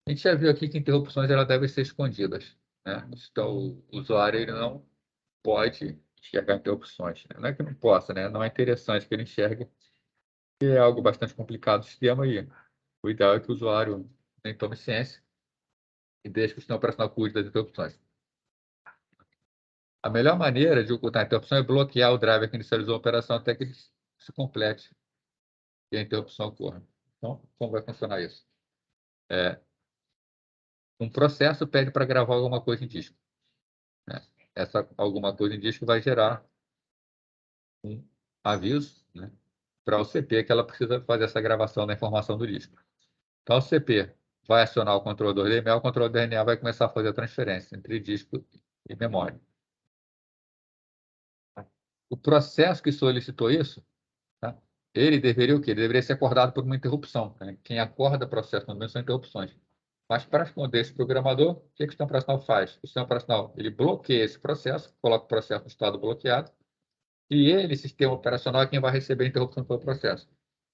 A gente já viu aqui que interrupções elas devem ser escondidas. Né? Então, o usuário ele não pode enxergar interrupções. Né? Não é que não possa, né? Não é interessante que ele enxergue, que é algo bastante complicado do sistema aí. O ideal é que o usuário nem tome ciência e deixe que o sistema operacional cuide das interrupções. A melhor maneira de ocultar a interrupção é bloquear o driver que inicializou a operação até que ele se complete e a interrupção ocorra. Então, como vai funcionar isso? Um processo pede para gravar alguma coisa em disco. Né? Essa alguma coisa em disco vai gerar um aviso, né, para o CP que ela precisa fazer essa gravação da informação do disco. Então, o CP vai acionar o controlador DMA, o controlador DMA vai começar a fazer a transferência entre disco e memória. O processo que solicitou isso, tá? Ele deveria o quê? Ele deveria ser acordado por uma interrupção. Né? Quem acorda o processo normalmente são interrupções. Mas para responder esse programador, o que o sistema operacional faz? O sistema operacional ele bloqueia esse processo, coloca o processo no estado bloqueado, e ele, sistema operacional, é quem vai receber a interrupção do processo.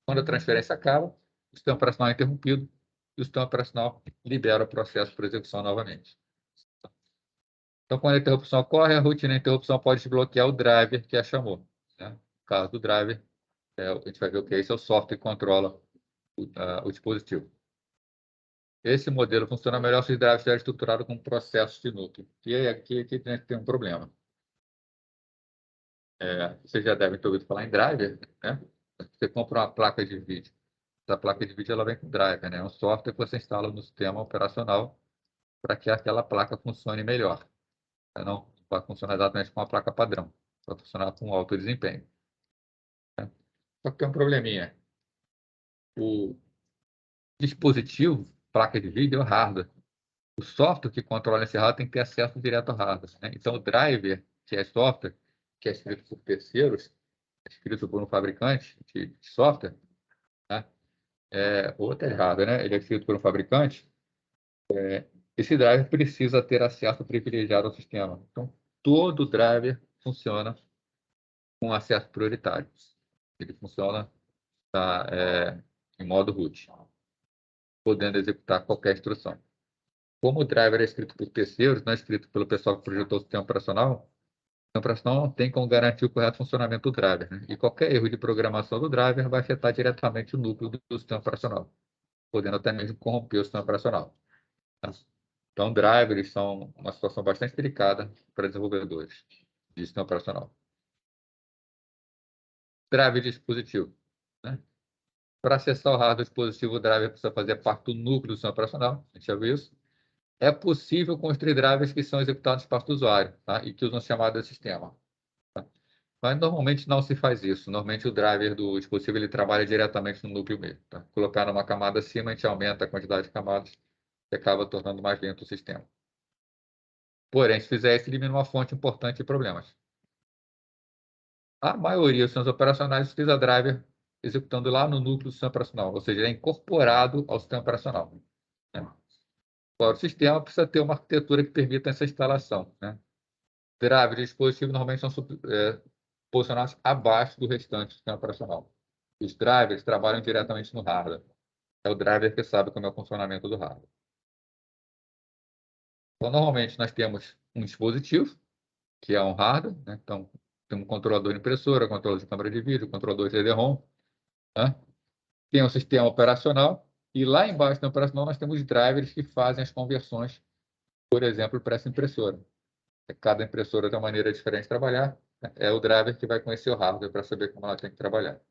Quando a transferência acaba, o sistema operacional é interrompido e o sistema operacional libera o processo para execução novamente. Então, quando a interrupção ocorre, a rotina de interrupção pode desbloquear o driver que a chamou. Né? No caso do driver, a gente vai ver o que é isso, é o software que controla o dispositivo. Esse modelo funciona melhor se o driver estiver estruturado com processos de núcleo. E aí, aqui tem um problema. Vocês já devem ter ouvido falar em driver, né? Você compra uma placa de vídeo. Essa placa de vídeo ela vem com driver, né? É um software que você instala no sistema operacional para que aquela placa funcione melhor. Ela não vai funcionar exatamente com a placa padrão. Vai funcionar com alto desempenho. Né? Só que tem um probleminha. O dispositivo, placa de vídeo, é o hardware. O software que controla esse hardware tem que ter acesso direto ao hardware. Né? Então, o driver, que é software, que é escrito por terceiros, é escrito por um fabricante de software, né? Outro é hardware, né? Ele é escrito por um fabricante. Esse driver precisa ter acesso privilegiado ao sistema. Então, todo driver funciona com acesso prioritário. Ele funciona em modo root, podendo executar qualquer instrução. Como o driver é escrito por terceiros, não é escrito pelo pessoal que projetou o sistema operacional, o sistema operacional não tem como garantir o correto funcionamento do driver. Né? E qualquer erro de programação do driver vai afetar diretamente o núcleo do sistema operacional, podendo até mesmo corromper o sistema operacional. Tá? Então, drivers são uma situação bastante delicada para desenvolvedores de sistema operacional. Driver de dispositivo. Né? Para acessar o hardware dispositivo, o driver precisa fazer parte do núcleo do sistema operacional. A gente já viu isso. É possível construir drivers que são executados por parte do usuário, tá? E que usam chamada de sistema. Tá? Mas normalmente não se faz isso. Normalmente o driver do dispositivo ele trabalha diretamente no núcleo mesmo. Tá? Colocar numa camada acima, a gente aumenta a quantidade de camadas e acaba tornando mais lento o sistema. Porém, se fizer isso, elimina uma fonte importante de problemas. A maioria dos sistemas operacionais utiliza driver executando lá no núcleo do sistema operacional, ou seja, é incorporado ao sistema operacional. Né? fora o sistema, precisa ter uma arquitetura que permita essa instalação, né? Drivers de dispositivo normalmente são posicionados abaixo do restante do sistema operacional. Os drivers trabalham diretamente no hardware. É o driver que sabe como é o funcionamento do hardware. Então, normalmente, nós temos um dispositivo, que é um hardware, né? Então, tem um controlador de impressora, controlador de câmera de vídeo, controlador de CD-ROM, né? Tem um sistema operacional, e lá embaixo do operacional nós temos drivers que fazem as conversões, por exemplo, para essa impressora. Cada impressora tem uma maneira diferente de trabalhar, né? É o driver que vai conhecer o hardware para saber como ela tem que trabalhar.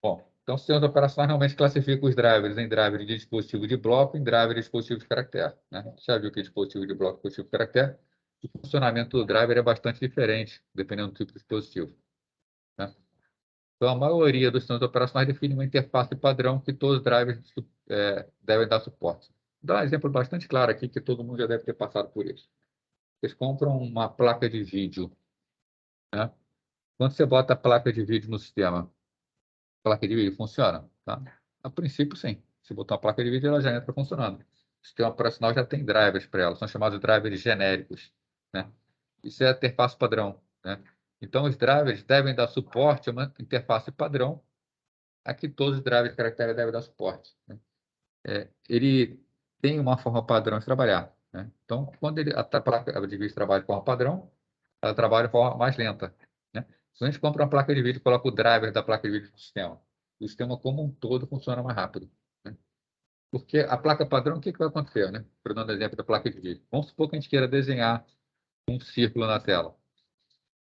Bom, então, sistemas operacionais realmente classificam os drivers em driver de dispositivo de bloco e em driver de dispositivo de caractere, né? Já viu que é dispositivo de bloco e dispositivo de caractere? O funcionamento do driver é bastante diferente, dependendo do tipo de dispositivo, né? Então, a maioria dos sistemas operacionais define uma interface padrão que todos os drivers devem dar suporte. Vou dar um exemplo bastante claro aqui, que todo mundo já deve ter passado por isso. Vocês compram uma placa de vídeo, né? Quando você bota a placa de vídeo no sistema, a placa de vídeo funciona, tá? A princípio, sim. Se botar uma placa de vídeo, ela já entra funcionando. O sistema operacional já tem drivers para ela, são chamados drivers genéricos, né? Isso é a interface padrão, né? Então, os drivers devem dar suporte a uma interface padrão a que todos os drivers de caractere devem dar suporte, né? Ele tem uma forma padrão de trabalhar, né? Então, quando a placa de vídeo trabalha de forma padrão, ela trabalha de forma mais lenta, né? Quando a gente compra uma placa de vídeo e coloca o driver da placa de vídeo no sistema, o sistema como um todo funciona mais rápido, né? Porque a placa padrão, o que vai acontecer, né? Para dar um exemplo da placa de vídeo. Vamos supor que a gente queira desenhar um círculo na tela.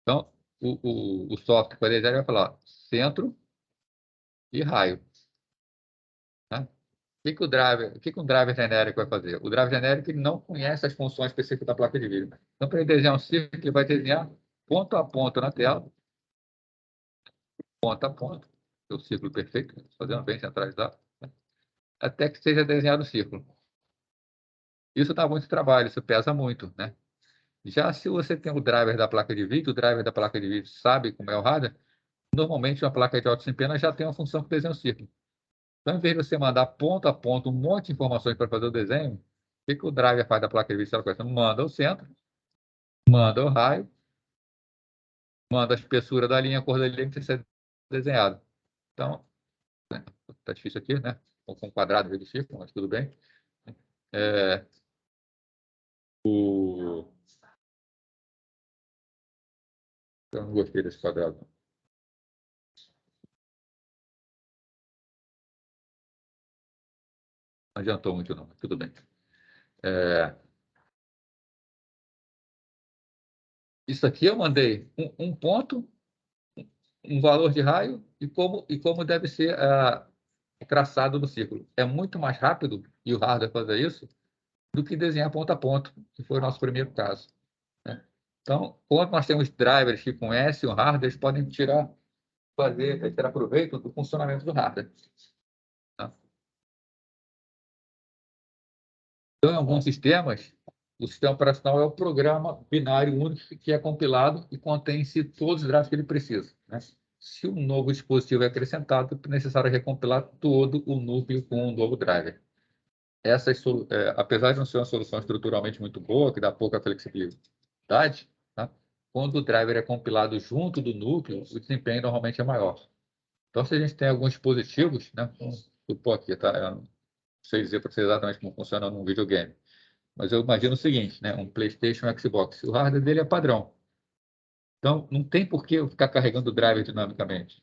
Então, o software para desenhar vai falar centro e raio, né? O que um driver genérico vai fazer? O driver genérico ele não conhece as funções específicas da placa de vídeo. Então, para ele desenhar um círculo, ele vai desenhar ponto a ponto na tela, ponto a ponto, o círculo perfeito, fazendo bem centralizado, né? Até que seja desenhado o círculo. Isso dá muito trabalho, isso pesa muito, né? Já se você tem o driver da placa de vídeo, o driver da placa de vídeo sabe como é o hardware, normalmente uma placa de alto desempenho já tem uma função que desenha o círculo. Então, em vez de você mandar ponto a ponto um monte de informações para fazer o desenho, o que o driver faz da placa de vídeo? Você manda o centro, manda o raio, manda a espessura da linha, a cor da linha que precisa ser desenhado. Então, tá difícil aqui, né? Com um quadrado de círculo, mas tudo bem. É, o... Eu não gostei desse quadrado. Não adiantou muito, não. Tudo bem. É, Isso aqui eu mandei um ponto, um valor de raio e como deve ser o traçado do círculo. É muito mais rápido, e o hardware fazer isso, do que desenhar ponto a ponto, que foi o nosso primeiro caso, né? Então, quando nós temos drivers que conhecem o hardware, eles podem tirar proveito do funcionamento do hardware, tá? Então, em alguns sistemas, o sistema operacional é o programa binário único que é compilado e contém em si todos os drivers que ele precisa, né? Se um novo dispositivo é acrescentado, é necessário recompilar todo o núcleo com um novo driver. Apesar de não ser uma solução estruturalmente muito boa, que dá pouca flexibilidade, tá? Quando o driver é compilado junto do núcleo, o desempenho normalmente é maior. Então, se a gente tem alguns dispositivos, né? Vamos supor aqui, tá? Eu não sei dizer para você exatamente como funciona num videogame, mas eu imagino o seguinte, né? Um PlayStation, um Xbox. O hardware dele é padrão. Então, não tem por que eu ficar carregando o driver dinamicamente.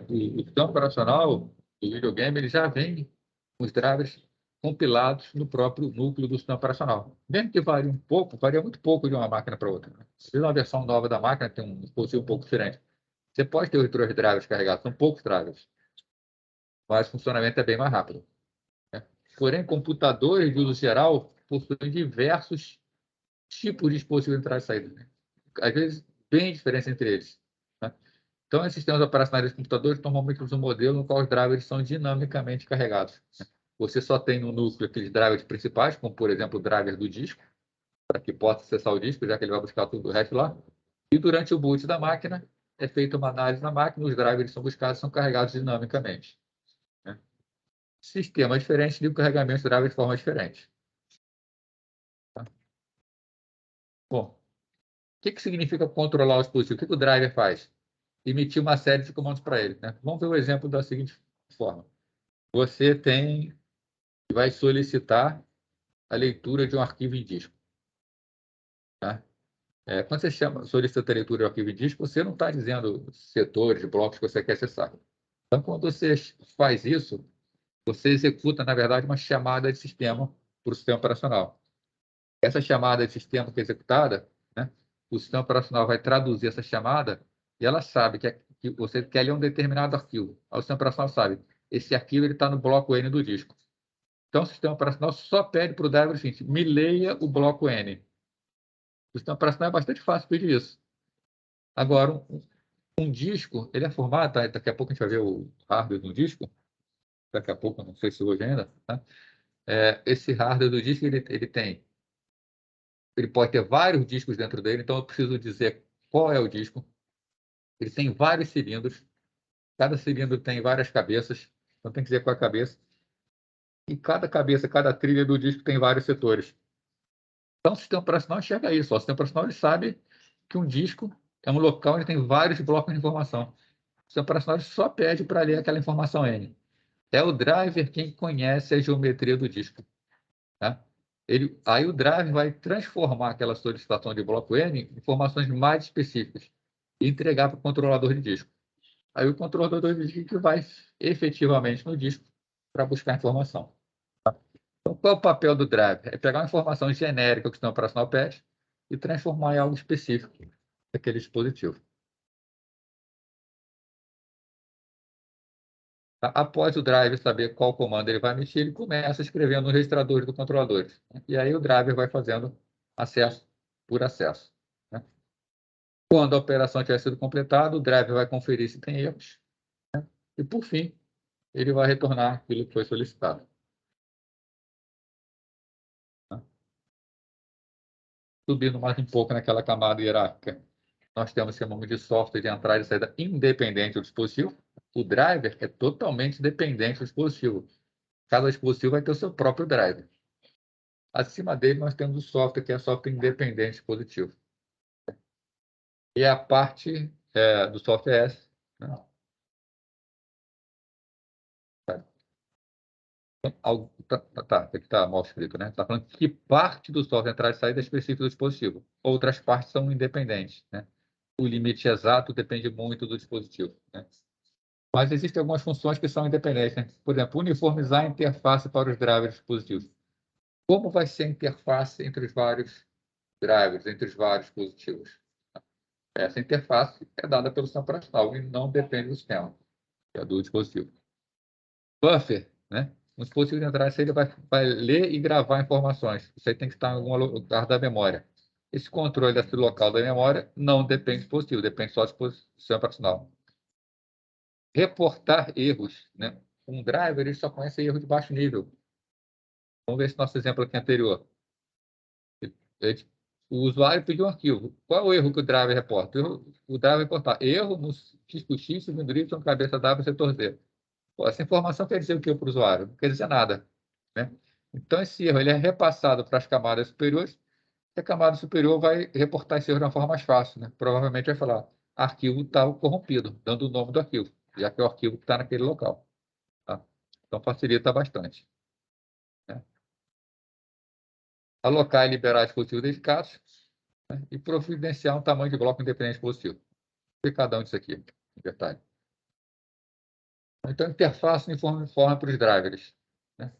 O sistema operacional do videogame ele já vem com os drivers compilados no próprio núcleo do sistema operacional. Mesmo que varie um pouco, varia muito pouco de uma máquina para outra, né? Se uma versão nova da máquina tem um dispositivo um pouco diferente. Você pode ter os dois drivers carregados, são poucos drivers, mas o funcionamento é bem mais rápido, né? Porém, computadores de uso geral possuem diversos tipos de dispositivos de entrada e saída, né? Às vezes, bem diferentes entre eles, né? Então, esses sistemas operacionais dos computadores normalmente usam um modelo no qual os drivers são dinamicamente carregados, né? Você só tem no núcleo aqueles drivers principais, como, por exemplo, o driver do disco, para que possa acessar o disco, já que ele vai buscar tudo o resto lá. E durante o boot da máquina, é feita uma análise na máquina, os drivers são buscados, são carregados dinamicamente, né? Sistema diferente, liga o carregamento dos drivers de forma diferente. Tá? Bom, o que significa controlar o dispositivo? O que o driver faz? Emitir uma série de comandos para ele, né? Vamos ver o exemplo da seguinte forma. Você vai solicitar a leitura de um arquivo em disco. Tá? Quando você solicita a leitura de um arquivo em disco, você não está dizendo setores, blocos que você quer acessar. Então, quando você faz isso, você executa, na verdade, uma chamada de sistema para o sistema operacional. Essa chamada de sistema que é executada, né, o sistema operacional vai traduzir essa chamada e ela sabe que você quer ler um determinado arquivo. Aí o sistema operacional sabe, esse arquivo está no bloco N do disco. Então, o sistema operacional só pede para o driver o seguinte, me leia o bloco N. O sistema operacional é bastante fácil pedir isso. Agora, um disco, ele é formado, tá? Daqui a pouco a gente vai ver o hardware do disco, daqui a pouco, não sei se hoje ainda, tá? Esse hardware do disco, ele pode ter vários discos dentro dele, então eu preciso dizer qual é o disco. Ele tem vários cilindros, cada cilindro tem várias cabeças, então tem que dizer qual é a cabeça. E cada cabeça, cada trilha do disco tem vários setores. Então o sistema operacional enxerga isso. O sistema operacional ele sabe que um disco é um local onde tem vários blocos de informação. O sistema operacional só pede para ler aquela informação N. É o driver quem conhece a geometria do disco. Tá? Aí o driver vai transformar aquela solicitação de bloco N em informações mais específicas e entregar para o controlador de disco. Aí o controlador de disco vai efetivamente no disco para buscar informação. Então, qual é o papel do driver? É pegar uma informação genérica que o sistema operacional pede e transformar em algo específico daquele dispositivo. Após o driver saber qual comando ele vai emitir, ele começa escrevendo nos registradores do controlador. E aí o driver vai fazendo acesso por acesso, né? Quando a operação tiver sido completada, o driver vai conferir se tem erros. E, por fim, ele vai retornar aquilo que foi solicitado. Subindo mais um pouco naquela camada hierárquica, nós temos o que chamamos de software de entrada e saída independente do dispositivo. O driver é totalmente dependente do dispositivo. Cada dispositivo vai ter o seu próprio driver. Acima dele, nós temos o software, que é software independente dispositivo. E a parte do software é essa, né? Aqui está mal escrito, né? Está falando que parte do software entrada e saída é específica do dispositivo. Outras partes são independentes, né? O limite exato depende muito do dispositivo, né? Mas existem algumas funções que são independentes, né? Por exemplo, uniformizar a interface para os drivers dispositivos. Como vai ser a interface entre os vários drivers, entre os vários dispositivos? Essa interface é dada pelo sistema operacional e não depende do sistema, que é do dispositivo. Buffer, né? Um dispositivo de entrada ele vai ler e gravar informações. Isso aí tem que estar em algum lugar da memória. Esse controle desse local da memória não depende do dispositivo, depende só do sistema operacional. Reportar erros, né? Um driver ele só conhece erro de baixo nível. Vamos ver esse nosso exemplo aqui anterior. O usuário pediu um arquivo. Qual é o erro que o driver reporta? O driver vai reportar erro no disco X, segundo Y, cabeça W, setor Z. Pô, essa informação quer dizer o que para o usuário? Não quer dizer nada, né? Então, esse erro ele é repassado para as camadas superiores, e a camada superior vai reportar esse erro de uma forma mais fácil, né? Provavelmente vai falar arquivo tal corrompido, dando o nome do arquivo, já que é o arquivo que está naquele local. Tá? Então, facilita bastante, né? Alocar e liberar dispositivos dedicados, né? E providenciar um tamanho de bloco independente positivo. Vou cada um disso aqui, em detalhe. Então, interface uniforme para os drivers, né?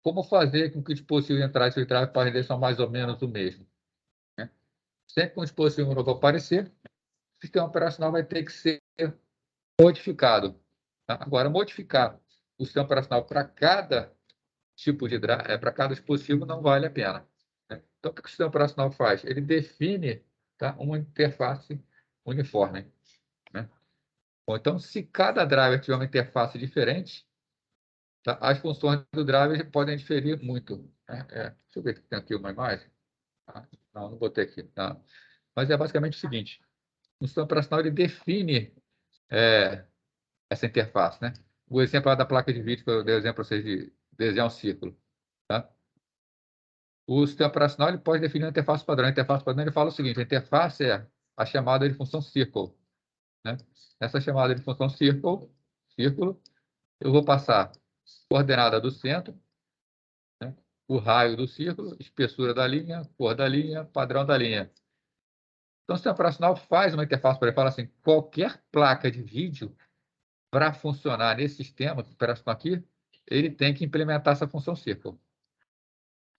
Como fazer com que o dispositivo de entrada e os drivers pareçam mais ou menos o mesmo, né? Sempre que um dispositivo novo aparecer, o sistema operacional vai ter que ser modificado. Tá? Agora, modificar o sistema operacional para cada tipo de drive, para cada dispositivo não vale a pena, né? Então, o que o sistema operacional faz? Ele define, tá, uma interface uniforme, né? Bom, então, se cada driver tiver uma interface diferente, tá, as funções do driver podem diferir muito, né? Deixa eu ver se tem aqui uma imagem. Não, não botei aqui. Tá? Mas é basicamente o seguinte. o sistema operacional ele define essa interface, né? O exemplo da placa de vídeo que eu dei exemplo para vocês de desenhar um círculo, tá? O sistema operacional ele pode definir uma interface padrão. A interface padrão ele fala o seguinte: a interface é a chamada de função circle, né? Essa chamada de função círculo, eu vou passar coordenada do centro, né? O raio do círculo, espessura da linha, cor da linha, padrão da linha. Então, o sistema operacional faz uma interface para ele, fala assim: qualquer placa de vídeo, para funcionar nesse sistema operacional aqui, ele tem que implementar essa função círculo.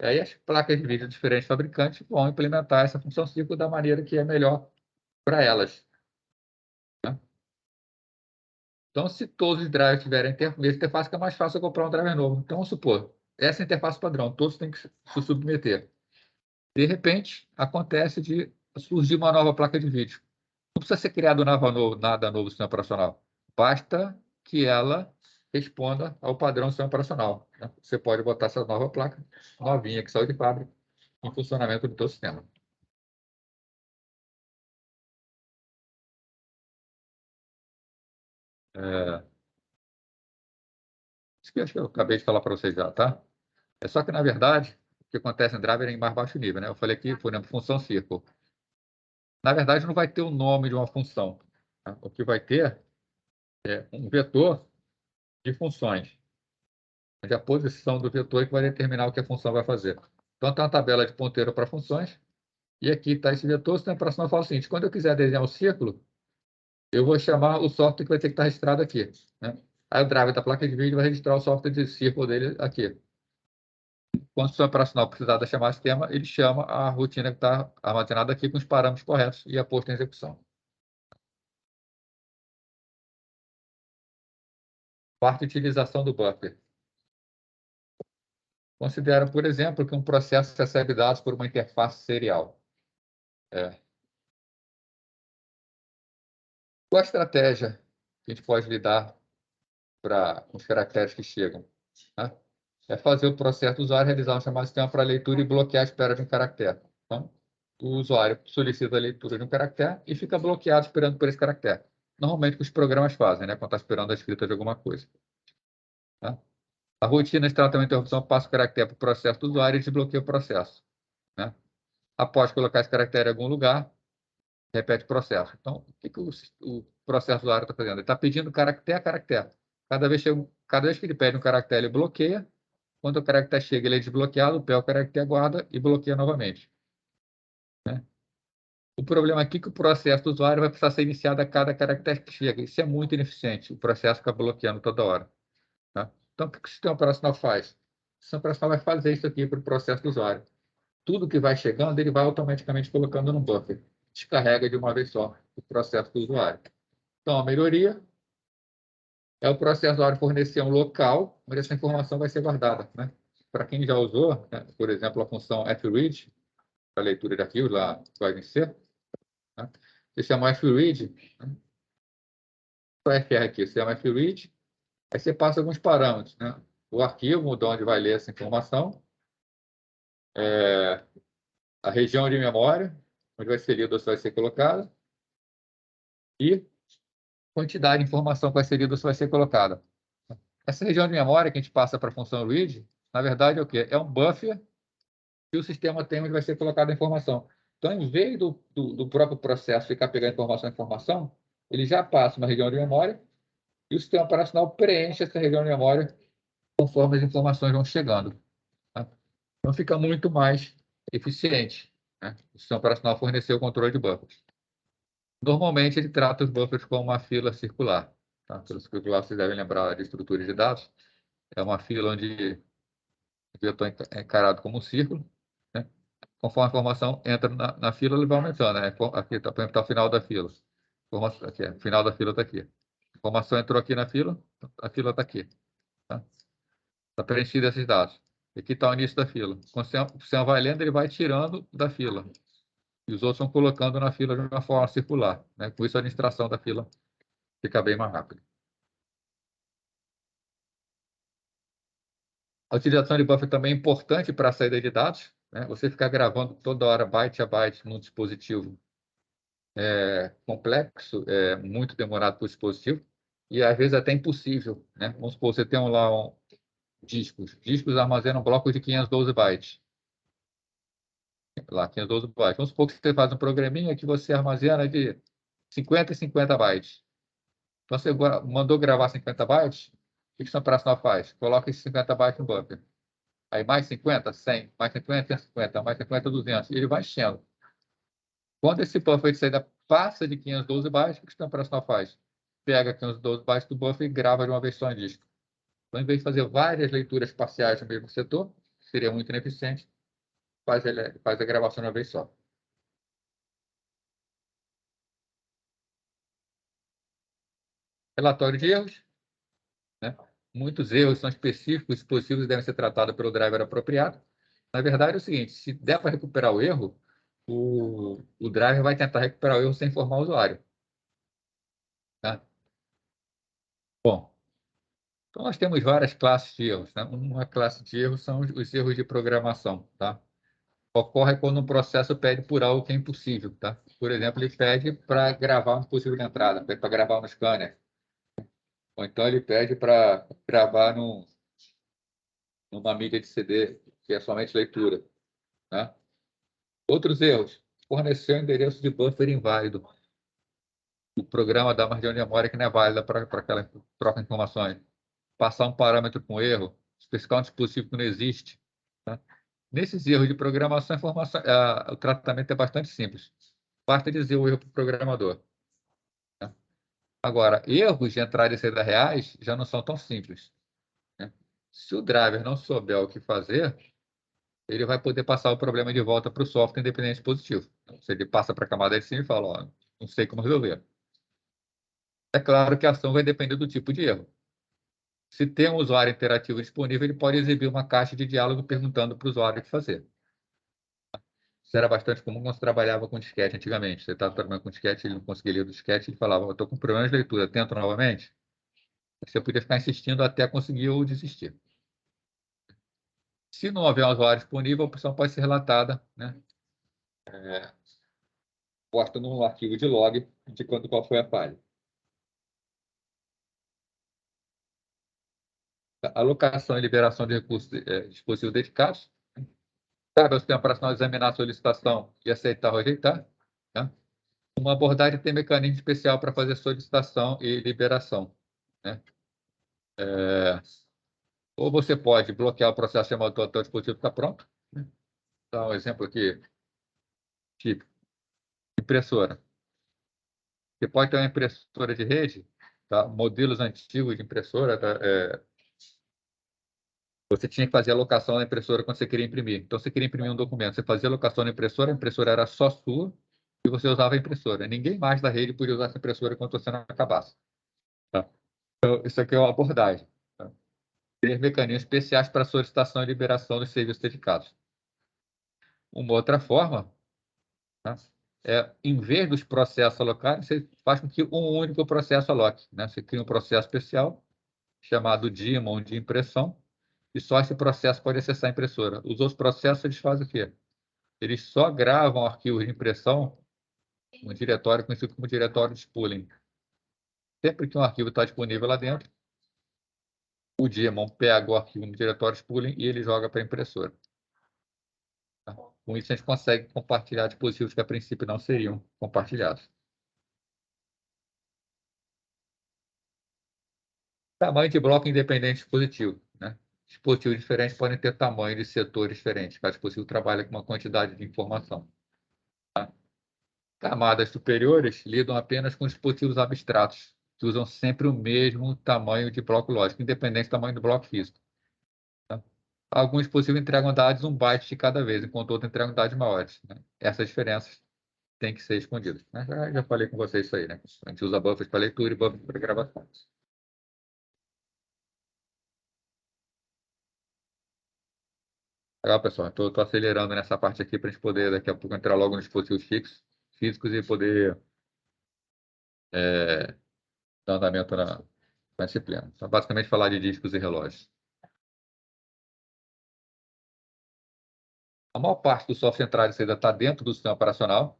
E aí as placas de vídeo de diferentes fabricantes vão implementar essa função círculo da maneira que é melhor para elas, né? Então, se todos os drivers tiverem mesma interface, fica mais fácil eu comprar um driver novo. Então, vamos supor, essa é a interface padrão, todos têm que se submeter. De repente, acontece de surgir uma nova placa de vídeo. Não precisa ser criado nada novo no sistema operacional. Basta que ela responda ao padrão do sistema operacional, né? Você pode botar essa nova placa, novinha, que saiu de fábrica, em funcionamento do seu sistema. Isso que eu acabei de falar para vocês já, tá? É só que, na verdade, o que acontece em driver é em mais baixo nível, né? Eu falei aqui, por exemplo, função círculo. Na verdade, não vai ter o nome de uma função, tá? O que vai ter é um vetor de funções, onde a posição do vetor é que vai determinar o que a função vai fazer. Então, tem uma tabela de ponteiro para funções, e aqui está esse vetor. O sistema operacional fala o seguinte: quando eu quiser desenhar um círculo, eu vou chamar o software que vai ter que estar registrado aqui, né? Aí o driver da placa de vídeo vai registrar o software de círculo dele aqui. Quando o sistema operacional precisar da chamada sistema, ele chama a rotina que está armazenada aqui com os parâmetros corretos e é posto em execução. Quarta utilização do buffer. Considera, por exemplo, que um processo recebe dados por uma interface serial. Qual a estratégia que a gente pode lidar com os caracteres que chegam, né? É fazer o processo do usuário realizar um chamado sistema para leitura e bloquear a espera de um caractere. Então, o usuário solicita a leitura de um caractere e fica bloqueado esperando por esse caractere. Normalmente, o que os programas fazem, né, quando está esperando a escrita de alguma coisa, tá? A rotina de tratamento de interrupção passa o caractere para o processo do usuário e desbloqueia o processo, né? Após colocar esse caractere em algum lugar, repete o processo. Então, o que o processo do usuário está fazendo? Ele está pedindo caractere a caractere. Cada vez que ele pede um caractere, ele bloqueia. Quando o caractere chega, ele é desbloqueado, pega o caractere, guarda e bloqueia novamente, né? O problema aqui é que o processo do usuário vai precisar ser iniciado a cada caractere que chega. Isso é muito ineficiente. O processo fica bloqueando toda hora, tá? Então, o que o sistema operacional faz? O sistema operacional vai fazer isso aqui para o processo do usuário. Tudo que vai chegando, ele vai automaticamente colocando no buffer. Descarrega de uma vez só o processo do usuário. Então, a melhoria é o processo do usuário fornecer um local onde essa informação vai ser guardada, né? Para quem já usou, né, por exemplo, a função fread, para leitura de arquivos, lá vai vencer, né? Você chama fread, né? O FR aqui, você chama fread, aí você passa alguns parâmetros, né? O arquivo, de onde vai ler essa informação, a região de memória, onde vai ser lido ou se vai ser colocada, e quantidade de informação que vai ser lida ou se vai ser colocada. Essa região de memória que a gente passa para a função read, na verdade é o quê? É um buffer que o sistema tem onde vai ser colocada a informação. Então, em vez do próprio processo ficar pegando informação, ele já passa uma região de memória e o sistema operacional preenche essa região de memória conforme as informações vão chegando, tá? Então, fica muito mais eficiente, né? O sistema operacional forneceu o controle de buffers. Normalmente, ele trata os buffers como uma fila circular, tá? Fila circular, vocês devem lembrar de estrutura de dados. É uma fila onde o vetor é encarado como um círculo, né? Conforme a informação entra na fila, ele vai aumentando, né? Aqui está o final da fila. Aqui, o final da fila está aqui. A informação entrou aqui na fila, a fila está aqui, tá? Está preenchido esses dados. Aqui está o início da fila. Quando o sistema vai lendo, ele vai tirando da fila. E os outros vão colocando na fila de uma forma circular, né? Com isso, a administração da fila fica bem mais rápida. A utilização de buffer também é importante para a saída de dados, né? Você ficar gravando toda hora byte a byte no dispositivo complexo, muito demorado para o dispositivo, e às vezes até impossível, né? Vamos supor, você tem lá discos. Discos armazenam blocos de 512 bytes. Lá, 512 bytes. Vamos supor que você faz um programinha que você armazena de 50 em 50 bytes. Então, você mandou gravar 50 bytes, o que o operacional faz? Coloca esses 50 bytes no buffer. Aí mais 50, 100, mais 50, 150, mais 50, 200. E ele vai enchendo. Quando esse buffer de saída passa de 512 bytes, o que o sistema operacional faz? Pega 512 bytes do buffer e grava de uma vez só em disco. Então, em vez de fazer várias leituras parciais no mesmo setor, seria muito ineficiente, faz a gravação de uma vez só. Relatório de erros, né? Muitos erros são específicos, possíveis, devem ser tratados pelo driver apropriado. Na verdade, é o seguinte: se der para recuperar o erro, o driver vai tentar recuperar o erro sem informar o usuário. Tá? Bom, então nós temos várias classes de erros. Né? Uma classe de erros são os erros de programação. Tá? Ocorre quando um processo pede por algo que é impossível. Tá? Por exemplo, ele pede para gravar um dispositivo de entrada, pede para gravar no scanner. Ou então ele pede para gravar numa mídia de CD, que é somente leitura. Né? Outros erros. Fornecer o endereço de buffer inválido. O programa dá uma região de memória que não é válida para aquela troca de informações. Passar um parâmetro com erro, especificar um dispositivo que não existe. Tá? Nesses erros de programação, o tratamento é bastante simples. Basta dizer o erro para o programador. Tá? Agora, erros de entrada e saída reais já não são tão simples. Né? Se o driver não souber o que fazer, ele vai poder passar o problema de volta para o software independente positivo. Então, se ele passa para a camada de cima e fala, ó, não sei como resolver. É claro que a ação vai depender do tipo de erro. Se tem um usuário interativo disponível, ele pode exibir uma caixa de diálogo perguntando para o usuário o que fazer. Isso era bastante comum quando você trabalhava com disquete antigamente. Você estava trabalhando com disquete, ele não conseguia ler o disquete, ele falava, eu estou com problema de leitura, tento novamente. Você podia ficar insistindo até conseguir ou desistir. Se não houver um usuário disponível, a opção pode ser relatada, né? Posta num arquivo de log indicando qual foi a falha. Alocação e liberação de recursos dispositivos dedicados. Cabe ao sistema operacional examinar a solicitação e aceitar ou rejeitar. Né? Uma abordagem tem mecanismo especial para fazer solicitação e liberação. Né? Ou você pode bloquear o processo remoto até o dispositivo estar pronto. Né? Dá um exemplo aqui, tipo, impressora. Você pode ter uma impressora de rede, tá? Modelos antigos de impressora, tá? Você tinha que fazer a locação da impressora quando você queria imprimir. Então, você queria imprimir um documento, você fazia a locação da impressora, a impressora era só sua e você usava a impressora. Ninguém mais da rede podia usar essa impressora quando você não acabasse. Tá? Então, isso aqui é uma abordagem. Tá? Ter mecanismos especiais para solicitação e liberação dos serviços dedicados. Uma outra forma, tá? Em vez dos processos alocados, você faz com que um único processo aloque. Né? Você cria um processo especial, chamado daemon de impressão, e só esse processo pode acessar a impressora. Os outros processos, eles fazem o quê? Eles só gravam arquivos de impressão no diretório conhecido como diretório de spooling. Sempre que um arquivo está disponível lá dentro, o daemon pega o arquivo no diretório spooling e ele joga para a impressora. Tá? Com isso, a gente consegue compartilhar dispositivos que, a princípio, não seriam compartilhados. Tamanho de bloco independente de dispositivo. Né? Dispositivos diferentes podem ter tamanho de setores diferentes. Cada dispositivo trabalha com uma quantidade de informação. Tá? Camadas superiores lidam apenas com dispositivos abstratos, que usam sempre o mesmo tamanho de bloco lógico, independente do tamanho do bloco físico. Tá? Alguns dispositivos entregam dados 1 byte de cada vez, enquanto outros entregam dados maiores. Né? Essas diferenças têm que ser escondidas. Né? Já falei com vocês isso aí. Né? A gente usa buffers para leitura e buffers para gravação. Legal, pessoal. Estou acelerando nessa parte aqui para a gente poder, daqui a pouco, entrar logo nos dispositivos físicos e poder dar andamento na disciplina. Então, basicamente, falar de discos e relógios. A maior parte do software central ainda está dentro do sistema operacional,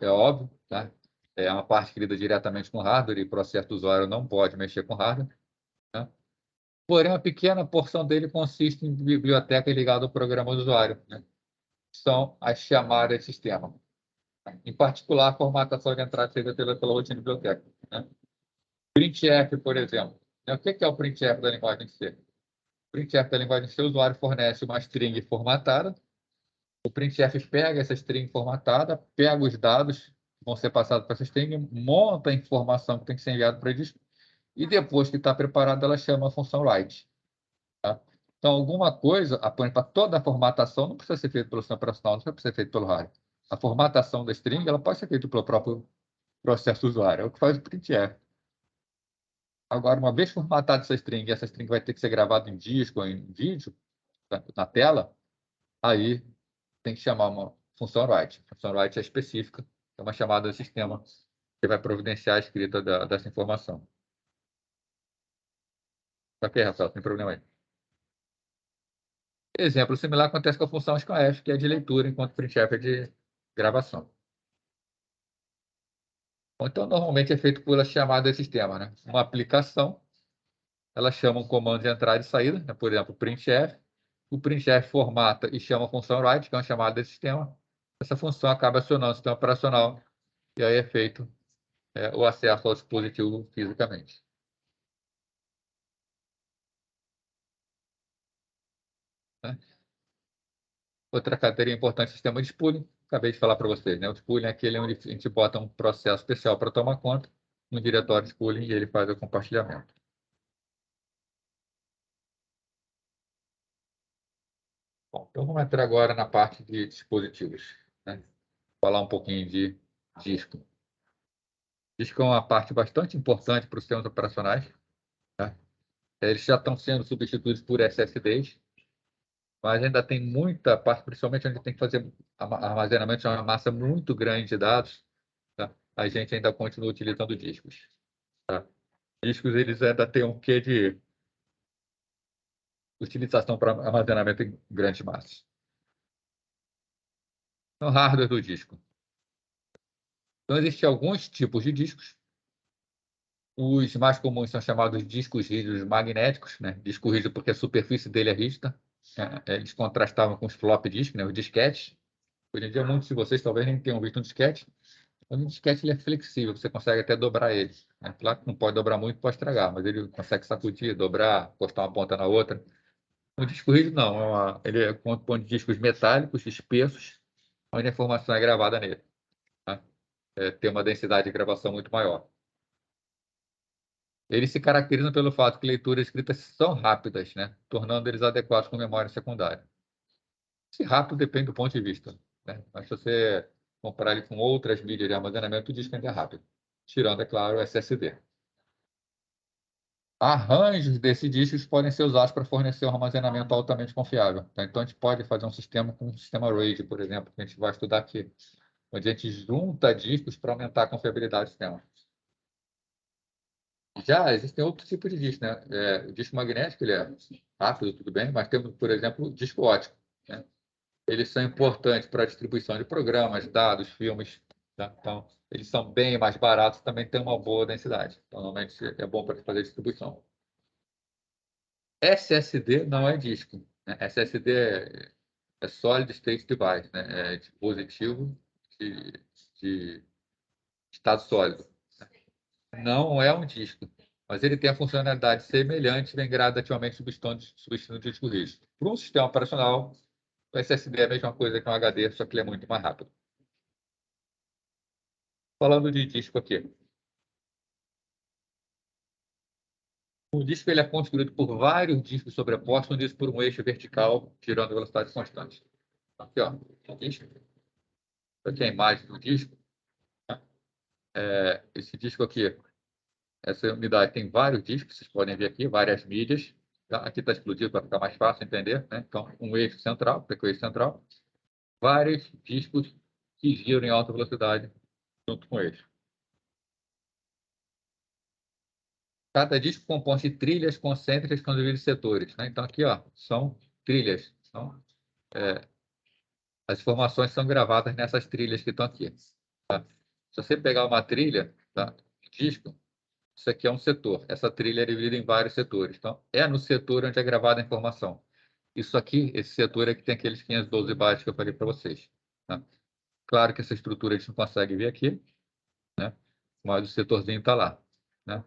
é óbvio. tá? É uma parte que lida diretamente com hardware e o processo do usuário não pode mexer com hardware, tá? Porém, uma pequena porção dele consiste em biblioteca ligada ao programa do usuário, né? São as chamadas de sistema. Em particular, a formatação de entrada feita pela rotina de biblioteca, né? Printf, por exemplo. O que é o printf da linguagem C? O printf da linguagem C, o usuário fornece uma string formatada. O printf pega essa string formatada, pega os dados que vão ser passados para essa string, monta a informação que tem que ser enviada para eles, e depois que está preparada, ela chama a função write. Tá? Então, alguma coisa, para toda a formatação, não precisa ser feita pelo sistema operacional, não precisa ser feita pelo hardware. A formatação da string ela pode ser feita pelo próprio processo usuário, é o que faz o printf. Agora, uma vez formatada essa string vai ter que ser gravada em disco ou em vídeo, na tela, aí tem que chamar uma função write. A função write é específica, é uma chamada do sistema que vai providenciar a escrita dessa informação. Ok, Rafael, tem problema aí. Exemplo similar acontece com a função scanf, que é de leitura, enquanto printf é de gravação. Então, normalmente é feito pela chamada de sistema, né? Uma aplicação, ela chama um comando de entrada e saída, né? Por exemplo, printf. O printf formata e chama a função write, que é uma chamada de sistema. Essa função acaba acionando o sistema operacional e aí é feito o acesso ao dispositivo fisicamente. Né? Outra característica importante do sistema de spooling, acabei de falar para vocês, né? O spooling é aquele onde a gente bota um processo especial para tomar conta no diretório de spooling e ele faz o compartilhamento. Bom, então vamos entrar agora na parte de dispositivos, né? Falar um pouquinho de disco. Disco é uma parte bastante importante para os sistemas operacionais, tá? Eles já estão sendo substituídos por SSDs, mas ainda tem muita parte, principalmente onde tem que fazer armazenamento de uma massa muito grande de dados, tá? A gente ainda continua utilizando discos. Tá? Discos eles ainda têm um quê de utilização para armazenamento em grandes massas. No hardware do disco. Então, existem alguns tipos de discos. Os mais comuns são chamados discos rígidos magnéticos, né? Disco rígido porque a superfície dele é rígida. Eles contrastavam com os flop disk, né? Os disquetes. Hoje em dia, muitos de vocês talvez nem tenham visto um disquete. O disquete ele é flexível, você consegue até dobrar ele. Né? Claro que não pode dobrar muito, pode estragar, mas ele consegue sacudir, dobrar, encostar uma ponta na outra. O disco rígido não, ele é compõe de discos metálicos, espessos, onde a informação é gravada nele. Tá? Tem uma densidade de gravação muito maior. Eles se caracterizam pelo fato que leituras e escritas são rápidas, né? Tornando eles adequados com memória secundária. Esse rápido depende do ponto de vista, né? Mas se você comparar ele com outras mídias de armazenamento, o disco ainda é rápido. Tirando, é claro, o SSD. Arranjos desses discos podem ser usados para fornecer um armazenamento altamente confiável. Tá? Então, a gente pode fazer um sistema com um sistema RAID, por exemplo, que a gente vai estudar aqui, onde a gente junta discos para aumentar a confiabilidade do sistema. Já existem outros tipos de disco, né? O disco magnético ele é rápido, tudo bem, mas temos, por exemplo, o disco óptico, né? Eles são importantes para a distribuição de programas, dados, filmes, tá? Então, eles são bem mais baratos, também têm uma boa densidade. Então, normalmente é bom para fazer distribuição. SSD não é disco, né? SSD é Solid State Device, né? É dispositivo de, de estado sólido. Não é um disco, mas ele tem a funcionalidade semelhante e vem gradativamente substituindo o disco rígido. Para um sistema operacional, o SSD é a mesma coisa que um HD, só que ele é muito mais rápido. Falando de disco aqui. O disco ele é construído por vários discos sobrepostos, unidos por um eixo vertical, girando a velocidade constante. Aqui, ó, disco. Aqui é a imagem do disco. Esse disco aqui, essa unidade tem vários discos, vocês podem ver aqui, várias mídias. Tá? Aqui está explodido para ficar mais fácil entender. Né? Então, um eixo central, que é o eixo central, vários discos que giram em alta velocidade junto com eixo. Cada disco compõe de trilhas concêntricas com divididas em setores. Né? Então, aqui ó, são trilhas. Então, as informações são gravadas nessas trilhas que estão aqui. Tá? Se você pegar uma trilha, tá, disco, isso aqui é um setor. Essa trilha é dividida em vários setores. Então, é no setor onde é gravada a informação. Isso aqui, esse setor é que tem aqueles 512 bytes que eu falei para vocês. Tá? Claro que essa estrutura a gente não consegue ver aqui, né? Mas o setorzinho está lá. Né?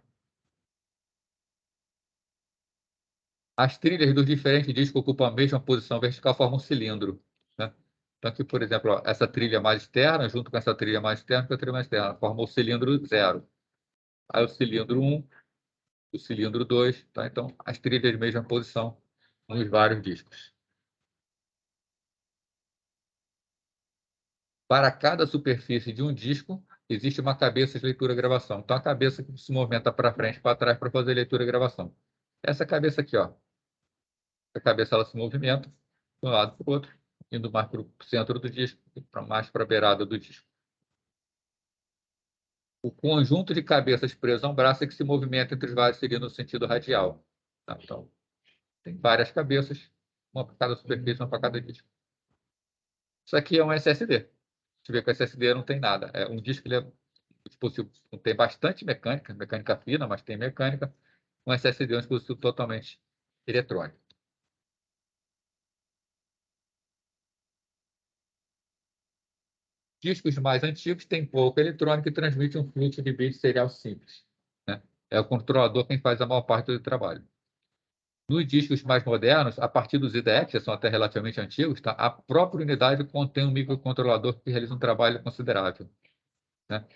As trilhas dos diferentes discos ocupam a mesma posição vertical, formam um cilindro. Né? Então, aqui, por exemplo, ó, essa trilha mais externa, junto com essa trilha mais externa, com a trilha mais externa, forma o cilindro 0. Aí o cilindro 1, o cilindro 2. Tá? Então, as trilhas de mesma posição nos vários discos. Para cada superfície de um disco, existe uma cabeça de leitura e gravação. Então, a cabeça que se movimenta para frente e para trás para fazer leitura e gravação. Essa cabeça aqui, ó, a cabeça ela se movimenta de um lado para o outro, indo mais para o centro do disco e mais para a beirada do disco. O conjunto de cabeças presas a um braço é que se movimenta entre os vários cilindros no sentido radial. Tá? Então, tem várias cabeças, uma para cada superfície, uma para cada disco. Isso aqui é um SSD. Você vê que o SSD não tem nada. É um disco, ele é dispositivo, tem bastante mecânica, mecânica fina, mas tem mecânica. Um SSD é um dispositivo totalmente eletrônico. Discos mais antigos têm pouca eletrônica e transmitem um fluxo de bits serial simples. Né? É o controlador quem faz a maior parte do trabalho. Nos discos mais modernos, a partir dos IDEX, que são até relativamente antigos, tá? A própria unidade contém um microcontrolador que realiza um trabalho considerável. Né?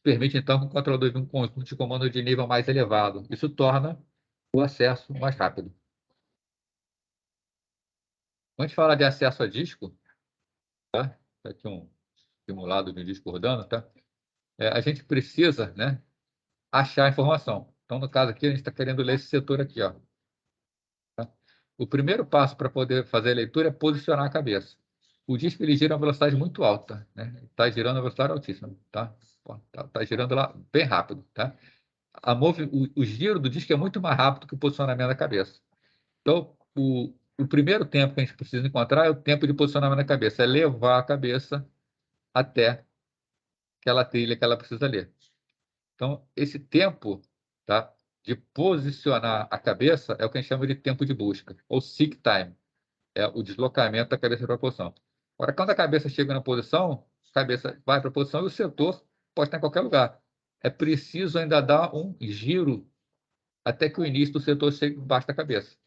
Permite, então, que o controlador de um conjunto de comando de nível mais elevado. Isso torna o acesso mais rápido. Quando a gente fala de acesso a disco, tá? Aqui um simulado de um disco rodando, tá? A gente precisa, né, achar a informação. Então, no caso aqui, a gente está querendo ler esse setor aqui, ó. Tá? O primeiro passo para poder fazer a leitura é posicionar a cabeça. O disco ele gira a uma velocidade muito alta, né? Está girando a velocidade altíssima, tá? Tá girando lá bem rápido, tá? O giro do disco é muito mais rápido que o posicionamento da cabeça. Então, o primeiro tempo que a gente precisa encontrar é o tempo de posicionamento da cabeça, é levar a cabeça até aquela trilha que ela precisa ler. Então, esse tempo, tá, de posicionar a cabeça é o que a gente chama de tempo de busca, ou seek time, é o deslocamento da cabeça para a posição. Agora, quando a cabeça chega na posição, a cabeça vai para a posição e o setor pode estar em qualquer lugar. É preciso ainda dar um giro até que o início do setor chegue embaixo da cabeça.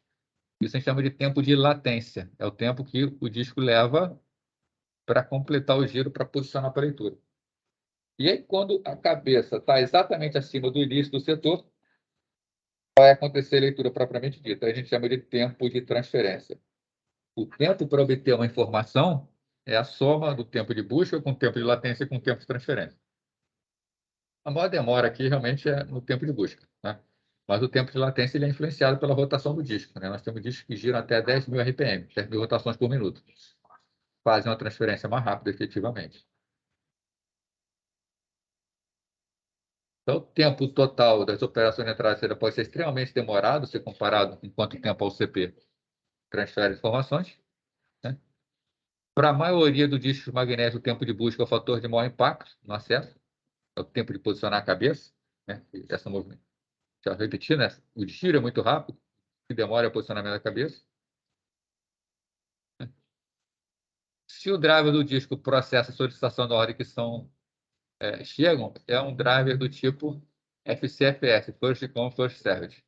Isso a gente chama de tempo de latência. É o tempo que o disco leva para completar o giro para posicionar para a leitura. E aí, quando a cabeça está exatamente acima do início do setor, vai acontecer a leitura propriamente dita. A gente chama de tempo de transferência. O tempo para obter uma informação é a soma do tempo de busca com o tempo de latência com o tempo de transferência. A maior demora aqui realmente é no tempo de busca, né? Mas o tempo de latência ele é influenciado pela rotação do disco, né? Nós temos discos que giram até 10.000 RPM, 10.000 rotações por minuto. Fazem uma transferência mais rápida, efetivamente. Então, o tempo total das operações de entrada e saída pode ser extremamente demorado, se comparado com quanto tempo a UCP transfere informações. Né? Para a maioria dos discos magnéticos, o tempo de busca é o fator de maior impacto no acesso, é o tempo de posicionar a cabeça. Né? Essa movimento. Já repeti, né? O giro é muito rápido, que demora é o posicionamento da cabeça. Se o driver do disco processa a solicitação da ordem que chegam, é um driver do tipo FCFS, First Come, First Served.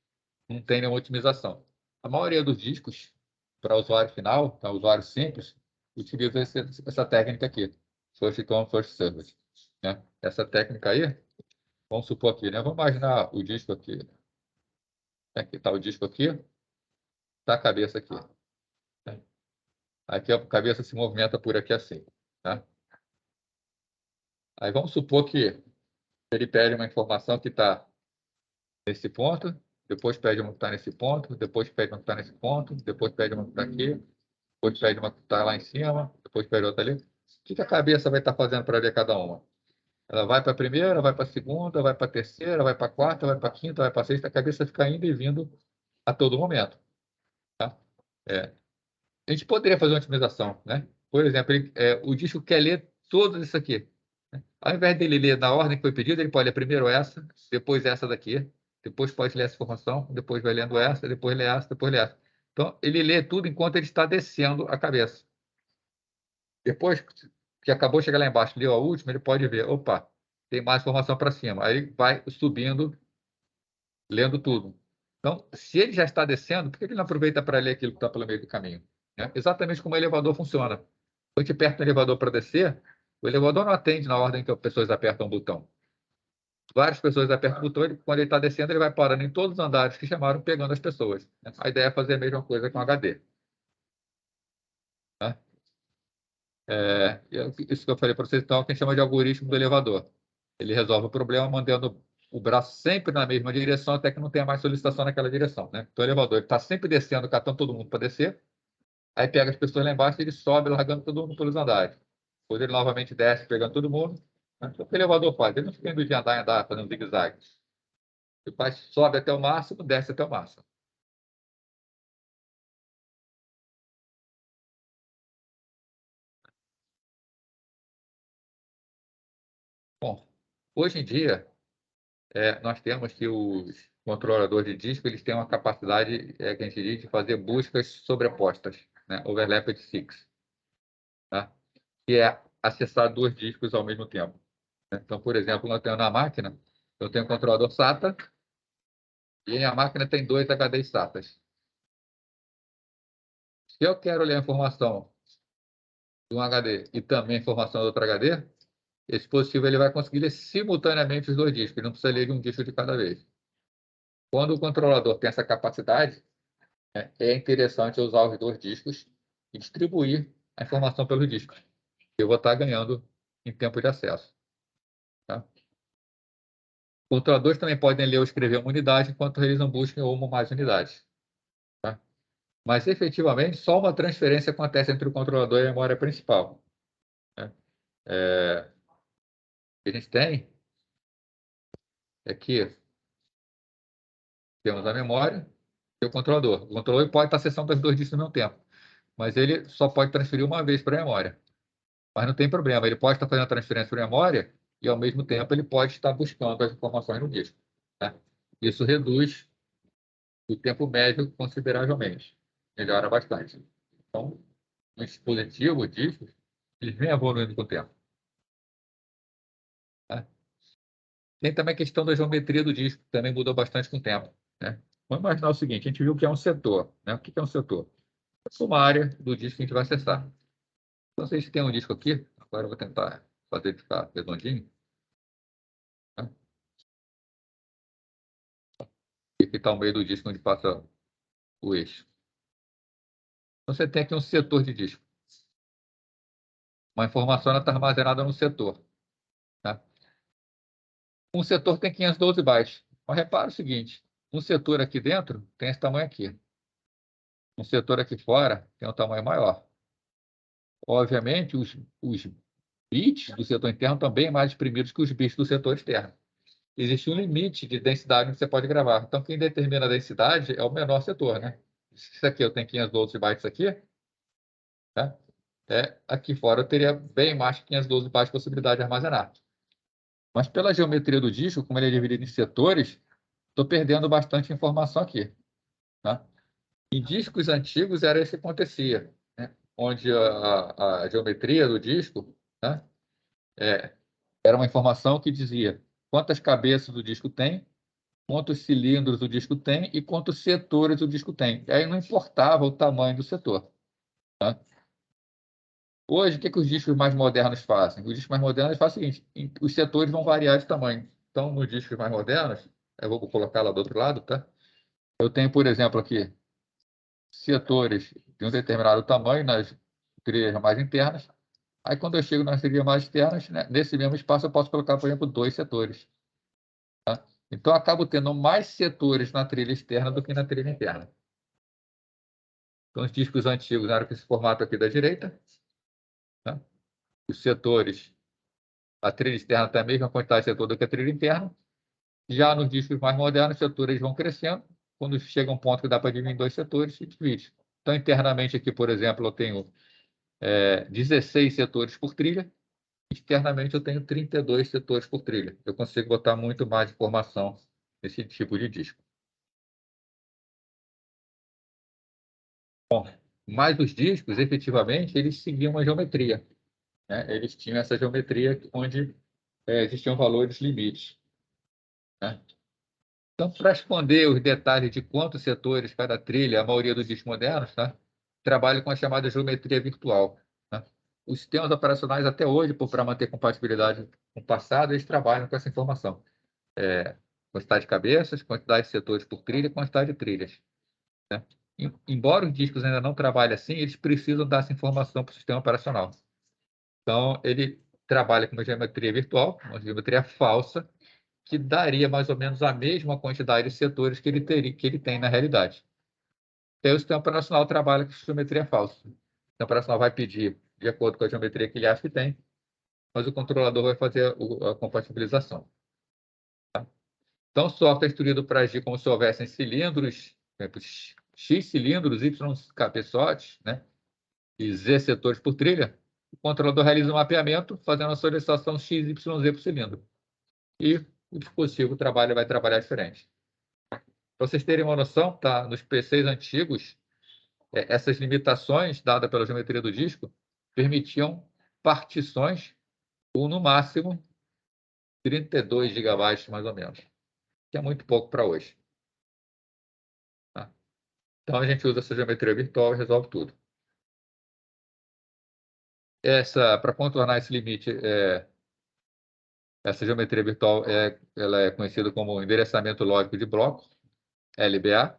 Não tem nenhuma otimização. A maioria dos discos, para usuário final, para usuário simples, utiliza essa técnica aqui, First Come, First Served. Né? Essa técnica aí, vamos supor aqui, né? Vamos imaginar o disco aqui. Aqui está o disco aqui, está a cabeça aqui. Né? Aqui a cabeça se movimenta por aqui assim. Tá? Aí vamos supor que ele pede uma informação que está nesse ponto, depois pede uma que está nesse ponto, depois pede uma que está nesse ponto, depois pede uma que está aqui, depois pede uma que está lá em cima, depois pede outra ali. O que a cabeça vai estar fazendo para ler cada uma? Ela vai para a primeira, vai para a segunda, vai para a terceira, vai para a quarta, vai para a quinta, vai para a sexta, a cabeça fica indo e vindo a todo momento. Tá? A gente poderia fazer uma otimização, né? Por exemplo, o disco quer ler tudo isso aqui. Ao invés dele ler na ordem que foi pedido, ele pode ler primeiro essa, depois essa daqui, depois pode ler essa informação, depois vai lendo essa, depois lê essa, depois lê essa. Então, ele lê tudo enquanto ele está descendo a cabeça. Depois que acabou de chegar lá embaixo, leu a última, ele pode ver, opa, tem mais informação para cima. Aí ele vai subindo, lendo tudo. Então, se ele já está descendo, por que ele não aproveita para ler aquilo que está pelo meio do caminho? Né? Exatamente como o elevador funciona. Quando a gente aperta o elevador para descer, o elevador não atende na ordem que as pessoas apertam o botão. Várias pessoas apertam o botão, quando ele está descendo, ele vai parando em todos os andares que chamaram, pegando as pessoas. Né? A ideia é fazer a mesma coisa com o HD. Tá? Isso que eu falei para vocês, então, é o que a gente chama de algoritmo do elevador. Ele resolve o problema mantendo o braço sempre na mesma direção até que não tenha mais solicitação naquela direção. Né? Então, o elevador está sempre descendo, catando todo mundo para descer, aí pega as pessoas lá embaixo e ele sobe, largando todo mundo pelos andares. Depois ele novamente desce, pegando todo mundo. Né? O que o elevador faz? Ele não fica indo de andar em andar, fazendo zigue-zague. Ele faz, sobe até o máximo, desce até o máximo. Bom, hoje em dia, nós temos que os controladores de disco eles têm uma capacidade, que a gente diz, de fazer buscas sobrepostas, né? Overlapped seeks, tá? Que é acessar dois discos ao mesmo tempo. Né? Então, por exemplo, nós temos na máquina, eu tenho um controlador SATA e a máquina tem dois HDs SATAs. Se eu quero ler a informação de um HD e também a informação do outro HD, esse dispositivo ele vai conseguir ler simultaneamente os dois discos, ele não precisa ler de um disco de cada vez. Quando o controlador tem essa capacidade, é interessante usar os dois discos e distribuir a informação pelos discos. Eu vou estar ganhando em tempo de acesso. Tá? Controladores também podem ler ou escrever uma unidade enquanto realizam busca em uma ou mais unidades. Tá? Mas, efetivamente, só uma transferência acontece entre o controlador e a memória principal. Né? O que a gente tem é que temos a memória e o controlador. O controlador pode estar acessando os dois discos ao mesmo tempo, mas ele só pode transferir uma vez para a memória. Mas não tem problema, ele pode estar fazendo a transferência para a memória e, ao mesmo tempo, ele pode estar buscando as informações no disco. Né? Isso reduz o tempo médio consideravelmente, melhora bastante. Então, o dispositivo, o disco, eles vêm evoluindo com o tempo. Né? Tem também a questão da geometria do disco, que também mudou bastante com o tempo. Né? Vamos imaginar o seguinte, a gente viu que é um setor. Né? O que é um setor? É uma área do disco que a gente vai acessar. Então, se a gente tem um disco aqui, agora eu vou tentar fazer ele ficar redondinho. Né? E aqui está o meio do disco onde passa o eixo. Então, você tem aqui um setor de disco. Uma informação está armazenada no setor. Tá? Um setor tem 512 bytes. Mas repara o seguinte, um setor aqui dentro tem esse tamanho aqui. Um setor aqui fora tem um tamanho maior. Obviamente, os bits do setor interno também são mais exprimidos que os bits do setor externo. Existe um limite de densidade que você pode gravar. Então, quem determina a densidade é o menor setor, né? Se aqui eu tenho 512 bytes aqui, tá? Aqui fora eu teria bem mais que 512 bytes de possibilidade de armazenar. Mas pela geometria do disco, como ele é dividido em setores, estou perdendo bastante informação aqui. Tá? Em discos antigos era isso que acontecia, né? Onde a geometria do disco, né? Era uma informação que dizia quantas cabeças o disco tem, quantos cilindros o disco tem e quantos setores o disco tem. E aí não importava o tamanho do setor. Tá? Hoje, o que os discos mais modernos fazem? Os discos mais modernos fazem o seguinte, os setores vão variar de tamanho. Então, nos discos mais modernos, eu vou colocar lá do outro lado, tá? Eu tenho, por exemplo, aqui, setores de um determinado tamanho nas trilhas mais internas. Aí, quando eu chego nas trilhas mais externas, né, nesse mesmo espaço, eu posso colocar, por exemplo, dois setores. Tá? Então, eu acabo tendo mais setores na trilha externa do que na trilha interna. Então, os discos antigos eram com esse formato aqui da direita. Tá? Os setores, a trilha externa tem a mesma quantidade de setor do que a trilha interna. Já nos discos mais modernos, os setores vão crescendo. Quando chega um ponto que dá para dividir em dois setores, se divide. Então, internamente aqui, por exemplo, eu tenho 16 setores por trilha. Externamente, eu tenho 32 setores por trilha. Eu consigo botar muito mais informação nesse tipo de disco. Bom, mas os discos, efetivamente, eles seguiam uma geometria, né? Eles tinham essa geometria onde existiam valores limites, né? Então, para esconder os detalhes de quantos setores cada trilha, a maioria dos discos modernos, tá? Trabalha com a chamada geometria virtual, né? Os sistemas operacionais, até hoje, para manter compatibilidade com o passado, eles trabalham com essa informação. Quantidade de cabeças, quantidade de setores por trilha, quantidade de trilhas, né? Embora os discos ainda não trabalhem assim, eles precisam dar essa informação para o sistema operacional. Então, ele trabalha com uma geometria virtual, uma geometria falsa, que daria mais ou menos a mesma quantidade de setores que ele teria, que ele tem na realidade. E aí o sistema operacional trabalha com geometria falsa. O sistema operacional vai pedir de acordo com a geometria que ele acha que tem, mas o controlador vai fazer a compatibilização. Então, o software é instruído para agir como se houvessem cilindros, por exemplo, X cilindros, Y cabeçotes, né? E Z setores por trilha. O controlador realiza um mapeamento, fazendo a solicitação X, Y, Z por cilindro. E o dispositivo vai trabalhar diferente. Para vocês terem uma noção, tá? Nos PCs antigos, essas limitações dadas pela geometria do disco permitiam partições com, no máximo, 32 gigabytes, mais ou menos, que é muito pouco para hoje. Tá? Então, a gente usa essa geometria virtual e resolve tudo. Para contornar esse limite, essa geometria virtual ela é conhecida como endereçamento lógico de bloco, LBA.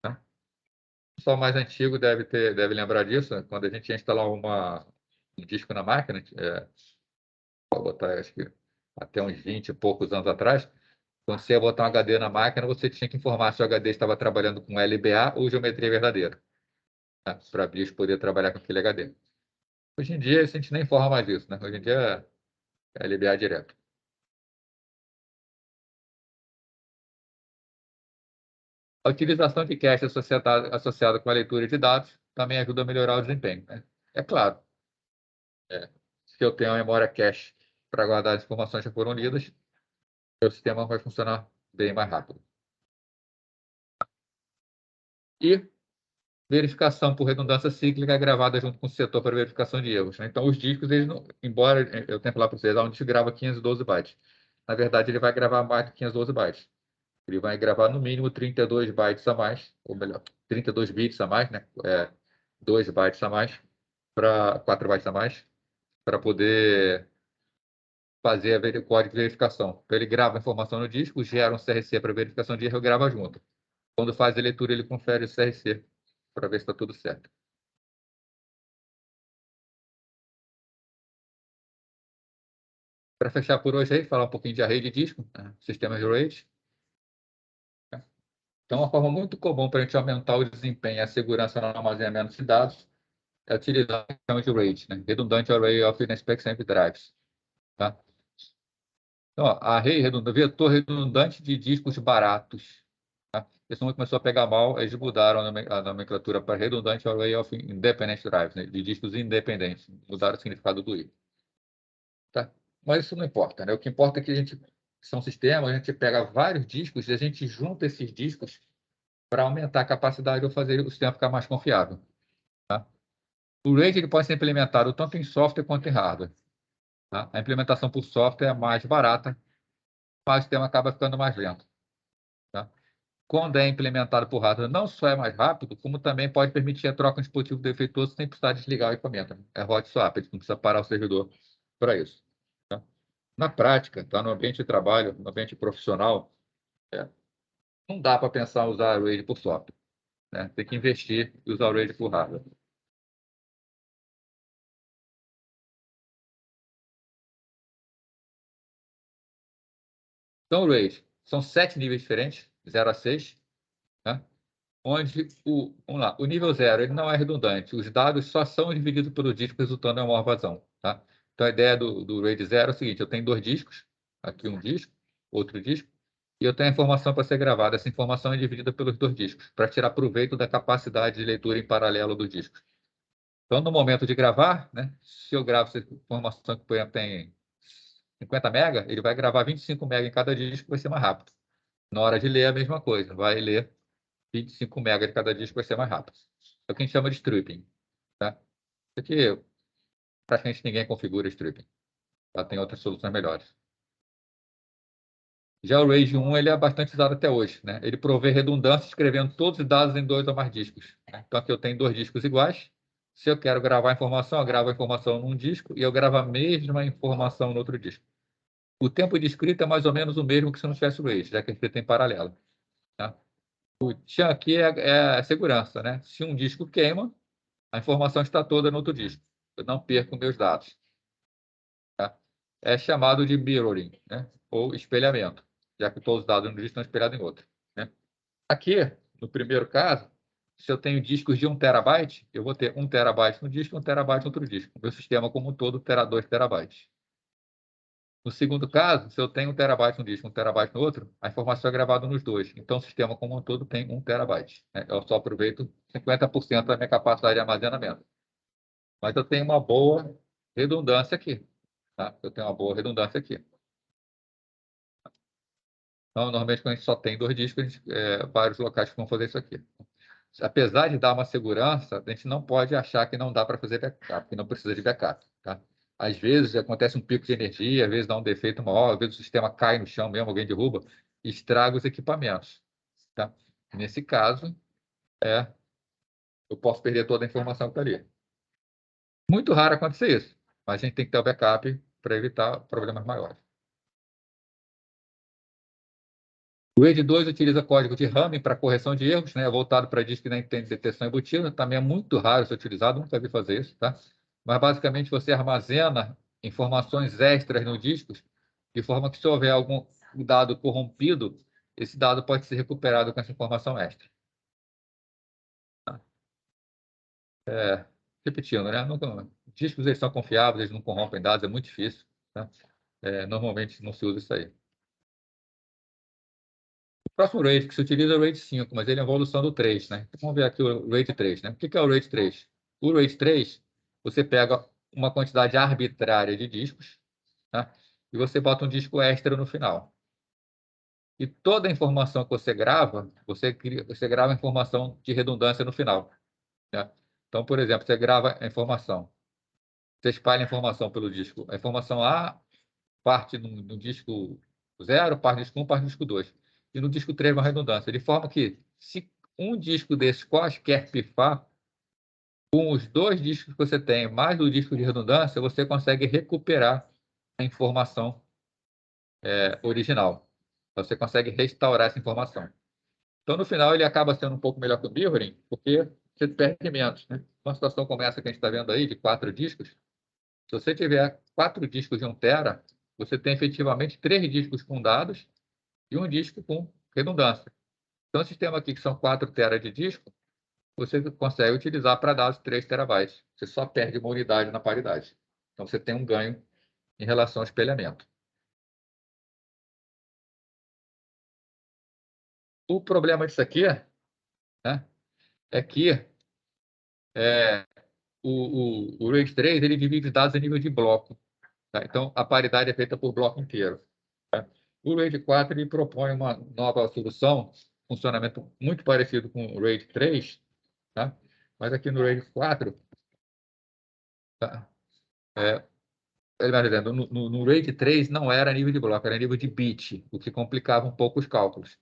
Né? O pessoal mais antigo deve lembrar disso, né? Quando a gente ia instalar um disco na máquina, vou botar, acho que até uns 20 e poucos anos atrás, quando você ia botar um HD na máquina, você tinha que informar se o HD estava trabalhando com LBA ou geometria verdadeira, né? Para a BIOS poder trabalhar com aquele HD. Hoje em dia, a gente nem informa mais disso, né? Hoje em dia é LBA direto. A utilização de cache associada com a leitura de dados também ajuda a melhorar o desempenho, né? É claro, se eu tenho a memória cache para guardar as informações que foram lidas, o sistema vai funcionar bem mais rápido. E verificação por redundância cíclica é gravada junto com o setor para verificação de erros, né? Então, os discos, embora eu tenha falado para vocês, um disco grava 512 bytes. Na verdade, ele vai gravar mais de 512 bytes. Ele vai gravar no mínimo 32 bytes a mais, ou melhor, 32 bits a mais, né? 2 bytes a mais, para 4 bytes a mais, para poder fazer o código de verificação. Então, ele grava a informação no disco, gera um CRC para verificação de erro e grava junto. Quando faz a leitura, ele confere o CRC para ver se está tudo certo. Para fechar por hoje aí, falar um pouquinho de array de disco, né? Sistemas de RAID. Então, uma forma muito comum para a gente aumentar o desempenho e a segurança no armazenamento de dados é utilizar o sistema de RAID, né? Redundant Array of Inspected Drives. Tá? Então, ó, array redundante, vetor redundante de discos baratos. Tá? Esse nome começou a pegar mal, eles mudaram a nomenclatura para Redundant Array of Independent Drives, né? De discos independentes. Mudaram o significado do I. Tá? Mas isso não importa, né? O que importa é que são sistemas, a gente pega vários discos e a gente junta esses discos para aumentar a capacidade ou fazer o sistema ficar mais confiável. Tá? O RAID ele pode ser implementado tanto em software quanto em hardware. Tá? A implementação por software é mais barata, mas o sistema acaba ficando mais lento. Tá? Quando é implementado por hardware, não só é mais rápido, como também pode permitir a troca de dispositivo defeituoso sem precisar desligar o equipamento. É hot swap, a gente não precisa parar o servidor para isso. Tá? Na prática, tá? No ambiente de trabalho, no ambiente profissional, não dá para pensar em usar o RAID por software. Né? Tem que investir e usar o RAID por hardware. Então, o RAID são 7 níveis diferentes, 0 a 6, né? Onde vamos lá, o nível 0 ele não é redundante. Os dados só são divididos pelo disco, resultando em uma vazão. Tá? Então, a ideia do RAID 0 é o seguinte, eu tenho 2 discos, aqui um disco, outro disco, e eu tenho a informação para ser gravada. Essa informação é dividida pelos 2 discos, para tirar proveito da capacidade de leitura em paralelo dos discos. Então, no momento de gravar, né, se eu gravo essa informação que, por exemplo, tem 50 MB, ele vai gravar 25 MB em cada disco, vai ser mais rápido. Na hora de ler, a mesma coisa. Vai ler 25 MB de cada disco, vai ser mais rápido. É o que a gente chama de stripping. Tá? Isso aqui, praticamente ninguém configura stripping. Tá? Tem outras soluções melhores. Já o RAID 1 ele é bastante usado até hoje. Né? Ele provê redundância escrevendo todos os dados em 2 ou mais discos. Né? Então, aqui eu tenho 2 discos iguais. Se eu quero gravar a informação, eu gravo a informação num disco e eu gravo a mesma informação no outro disco. O tempo de escrita é mais ou menos o mesmo que se não tivesse o RAID, já que é escrita em paralelo. Tá? O tchan aqui é a segurança. Né? Se um disco queima, a informação está toda no outro disco. Eu não perco meus dados. Tá? É chamado de mirroring, né? Ou espelhamento, já que todos os dados no disco estão espelhados em outro. Né? Aqui, no primeiro caso, se eu tenho discos de 1 terabyte, eu vou ter 1 terabyte no disco e 1 terabyte no outro disco. O meu sistema como um todo terá 2 terabytes. No segundo caso, se eu tenho 1 terabyte no disco e 1 terabyte no outro, a informação é gravada nos dois. Então, o sistema como um todo tem 1 terabyte. Né? Eu só aproveito 50% da minha capacidade de armazenamento. Mas eu tenho uma boa redundância aqui. Tá? Eu tenho uma boa redundância aqui. Então, normalmente, quando a gente só tem 2 discos, vários locais que vão fazer isso aqui. Apesar de dar uma segurança, a gente não pode achar que não dá para fazer backup, que não precisa de backup. Tá? Às vezes acontece um pico de energia, às vezes dá um defeito maior, às vezes o sistema cai no chão mesmo, alguém derruba, e estraga os equipamentos. Tá? Nesse caso, eu posso perder toda a informação que está ali. Muito raro acontecer isso, mas a gente tem que ter o backup para evitar problemas maiores. O RAID 2 utiliza código de RAM para correção de erros, né, voltado para disco que nem tem detecção embutida. Também é muito raro ser utilizado, nunca vi fazer isso. Tá? Mas, basicamente, você armazena informações extras no disco, de forma que, se houver algum dado corrompido, esse dado pode ser recuperado com essa informação extra. Tá? Repetindo, né? Discos eles são confiáveis, eles não corrompem dados, é muito difícil. Tá? Normalmente não se usa isso aí. O próximo RAID que se utiliza é o RAID 5, mas ele é a evolução do 3, né? Então, vamos ver aqui o RAID 3, né? O que é o RAID 3? O RAID 3, você pega uma quantidade arbitrária de discos, tá? E você bota um disco extra no final. E toda a informação que você grava, você grava informação de redundância no final. Né? Então, por exemplo, você grava a informação, você espalha a informação pelo disco. A informação A parte no disco 0, parte no disco 1, parte no disco 2. E no disco 3 uma redundância. De forma que, se um disco desses quaisquer pifar, com os 2 discos que você tem, mais o disco de redundância, você consegue recuperar a informação original. Você consegue restaurar essa informação. Então, no final, ele acaba sendo um pouco melhor que o mirroring, porque você perde menos. Né? Uma situação como essa que a gente está vendo aí, de 4 discos, se você tiver 4 discos de 1 tera, você tem efetivamente 3 discos com dados e um disco com redundância. Então, o sistema aqui, que são 4 teras de disco, você consegue utilizar para dados 3 terabytes. Você só perde uma unidade na paridade. Então, você tem um ganho em relação ao espelhamento. O problema disso aqui, né, é que o RAID 3 ele divide dados em nível de bloco. Tá? Então, a paridade é feita por bloco inteiro. Tá? O RAID 4 ele propõe uma nova solução, funcionamento muito parecido com o RAID 3, tá? Mas aqui no RAID 4, tá? Ele vai dizendo, no RAID 3 não era nível de bloco, era nível de bit, o que complicava um pouco os cálculos.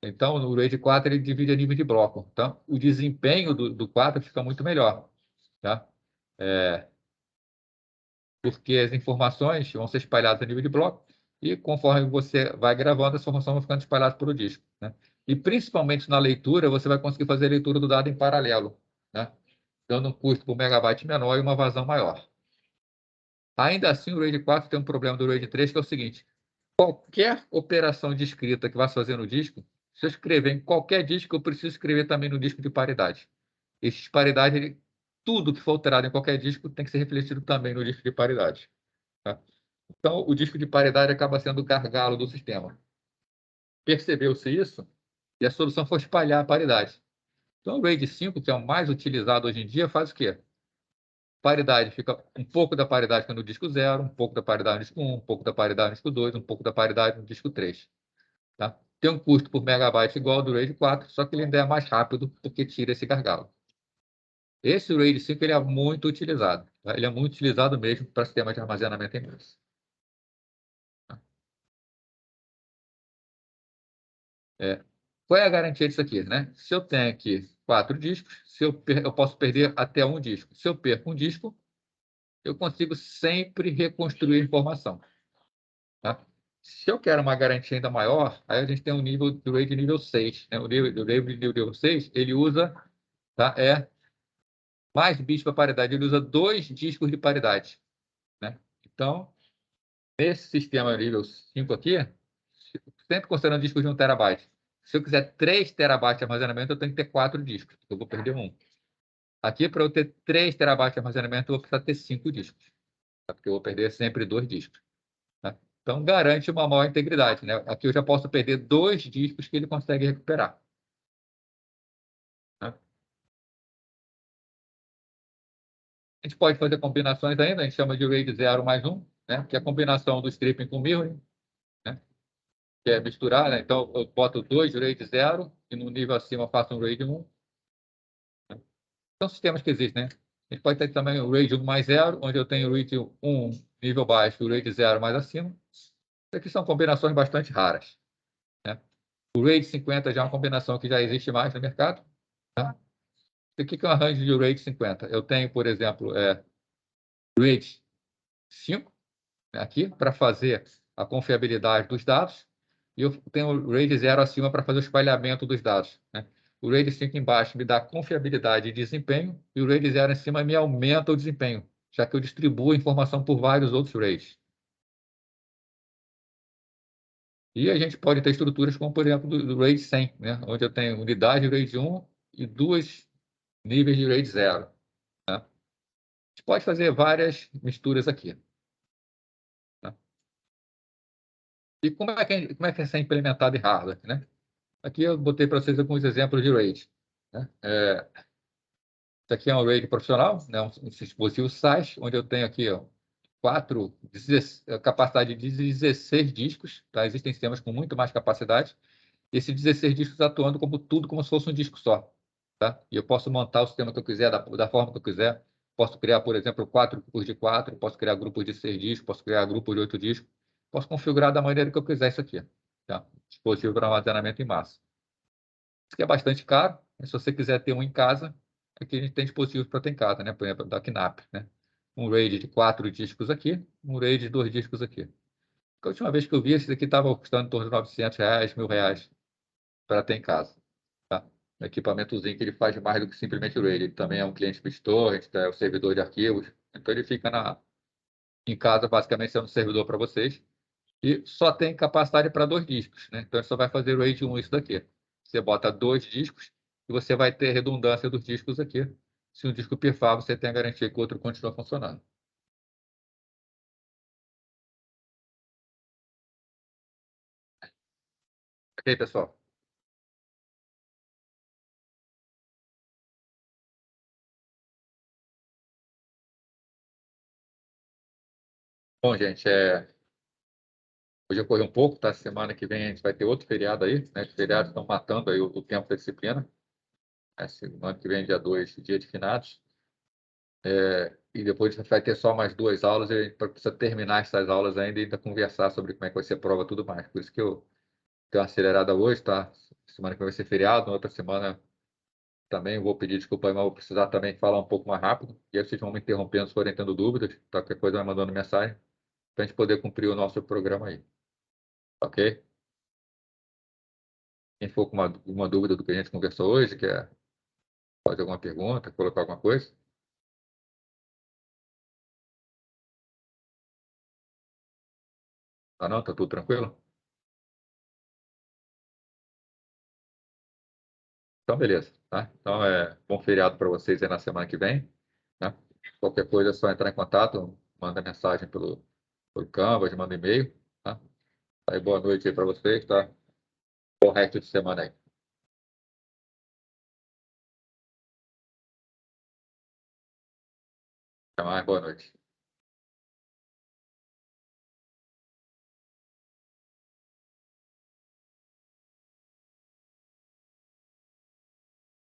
Então, no RAID 4 ele divide a nível de bloco. Então, o desempenho do 4 fica muito melhor. Tá? Porque as informações vão ser espalhadas a nível de bloco e, conforme você vai gravando, as informações vão ficando espalhadas pelo disco. Né? E, principalmente na leitura, você vai conseguir fazer a leitura do dado em paralelo, né? Dando um custo por megabyte menor e uma vazão maior. Ainda assim, o RAID 4 tem um problema do RAID 3, que é o seguinte: qualquer operação de escrita que você fazer no disco, se eu escrever em qualquer disco, eu preciso escrever também no disco de paridade. Esse de paridade, tudo que for alterado em qualquer disco tem que ser refletido também no disco de paridade. Tá? Então, o disco de paridade acaba sendo o gargalo do sistema. Percebeu-se isso e a solução foi espalhar a paridade. Então, o RAID 5, que é o mais utilizado hoje em dia, faz o quê? Paridade fica um pouco da paridade no disco 0, um pouco da paridade no disco 1, um pouco da paridade no disco 2, um pouco da paridade no disco 3. Tá? Tem um custo por megabyte igual ao do RAID 4, só que ele ainda é mais rápido porque tira esse gargalo. Esse RAID 5 ele é muito utilizado. Tá? Ele é muito utilizado mesmo para sistemas de armazenamento em massa. Qual é a garantia disso aqui, né? Se eu tenho aqui 4 discos, eu posso perder até um disco. Se eu perco um disco, eu consigo sempre reconstruir a informação. Tá? Se eu quero uma garantia ainda maior, aí a gente tem um nível do RAID nível 6. Né? O RAID nível 6, ele usa, tá? Mais bits para paridade, ele usa 2 discos de paridade. Né? Então, nesse sistema nível 5 aqui, sempre considerando discos de 1 terabyte. Se eu quiser 3 terabytes de armazenamento, eu tenho que ter 4 discos. Eu vou perder um. Aqui, para eu ter 3 terabytes de armazenamento, eu vou precisar ter 5 discos. Tá? Porque eu vou perder sempre 2 discos. Tá? Então, garante uma maior integridade. Né? Aqui eu já posso perder 2 discos que ele consegue recuperar. Tá? A gente pode fazer combinações ainda, a gente chama de RAID 0 mais 1, né? Que é a combinação do stripping com mirroring, né? Que é misturar. Né? Então, eu boto 2 RAID 0 e no nível acima eu faço um RAID 1. Né? São sistemas que existem, né? A gente pode ter também o RAID 1 mais 0, onde eu tenho o RAID 1 nível baixo e o RAID 0 mais acima. Isso aqui são combinações bastante raras. Né? O RAID 50 já é uma combinação que já existe mais no mercado. Tá? O que é um arranjo de RAID 50? Eu tenho, por exemplo, RAID 5 aqui para fazer a confiabilidade dos dados e eu tenho o RAID 0 acima para fazer o espalhamento dos dados. Né? O RAID 5 embaixo me dá confiabilidade e desempenho e o RAID 0 em cima me aumenta o desempenho, já que eu distribuo a informação por vários outros RAIDs. E a gente pode ter estruturas como, por exemplo, do RAID 100, né? Onde eu tenho unidade de RAID 1 e 2 níveis de RAID 0. Né? A gente pode fazer várias misturas aqui. Né? E como é que isso é implementado em hardware? Né? Aqui eu botei para vocês alguns exemplos de RAID. Né? Isso aqui é um RAID profissional, né? um dispositivo SAS, onde eu tenho aqui ó, capacidade de 16 discos. Tá? Existem sistemas com muito mais capacidade. Esses 16 discos atuando como tudo, como se fosse um disco só. Tá? E eu posso montar o sistema que eu quiser, da forma que eu quiser. Posso criar, por exemplo, 4 grupos de 4, posso criar grupos de 6 discos, posso criar grupos de 8 discos. Posso configurar da maneira que eu quiser isso aqui. Tá? Dispositivo para armazenamento em massa. Isso aqui é bastante caro, mas se você quiser ter um em casa, aqui a gente tem dispositivos para ter em casa, né? Por exemplo, da Knapp, né? Um RAID de 4 discos aqui, um RAID de 2 discos aqui. A última vez que eu vi, esse daqui estava custando em torno de R$ 900, R$ 1.000 para ter em casa. Tá? Um equipamentozinho que ele faz mais do que simplesmente o RAID. Ele também é um cliente BitTorrent, é um servidor de arquivos. Então ele fica em casa, basicamente, sendo um servidor para vocês. E só tem capacidade para 2 discos. Né? Então ele só vai fazer o RAID 1 isso daqui. Você bota 2 discos e você vai ter redundância dos discos aqui. Se um disco pifar, você tem a garantia que o outro continua funcionando. Ok, pessoal? Bom, gente, hoje eu corri um pouco, tá? Semana que vem a gente vai ter outro feriado aí, né? Os feriados estão matando aí o tempo da disciplina. Semana que vem, dia 2, dia de finados. E depois a gente vai ter só mais 2 aulas e a gente precisa terminar essas aulas ainda e ainda conversar sobre como é que vai ser a prova e tudo mais. Por isso que eu tenho uma acelerada hoje, tá? Semana que vem vai ser feriado, na outra semana também vou pedir desculpa aí, mas vou precisar também falar um pouco mais rápido. E aí vocês vão me interrompendo se forem tendo dúvidas, tá? Qualquer coisa vai mandando mensagem para a gente poder cumprir o nosso programa aí, ok? Quem for com uma dúvida do que a gente conversou hoje, quer fazer alguma pergunta, colocar alguma coisa? Tá não? Tá tudo tranquilo? Então, beleza, tá? Então, bom feriado para vocês aí na semana que vem, né? Qualquer coisa é só entrar em contato, manda mensagem pelo Canvas, manda e-mail, tá? Aí, boa noite aí para vocês, tá? Bom resto de semana aí. Até mais, boa noite.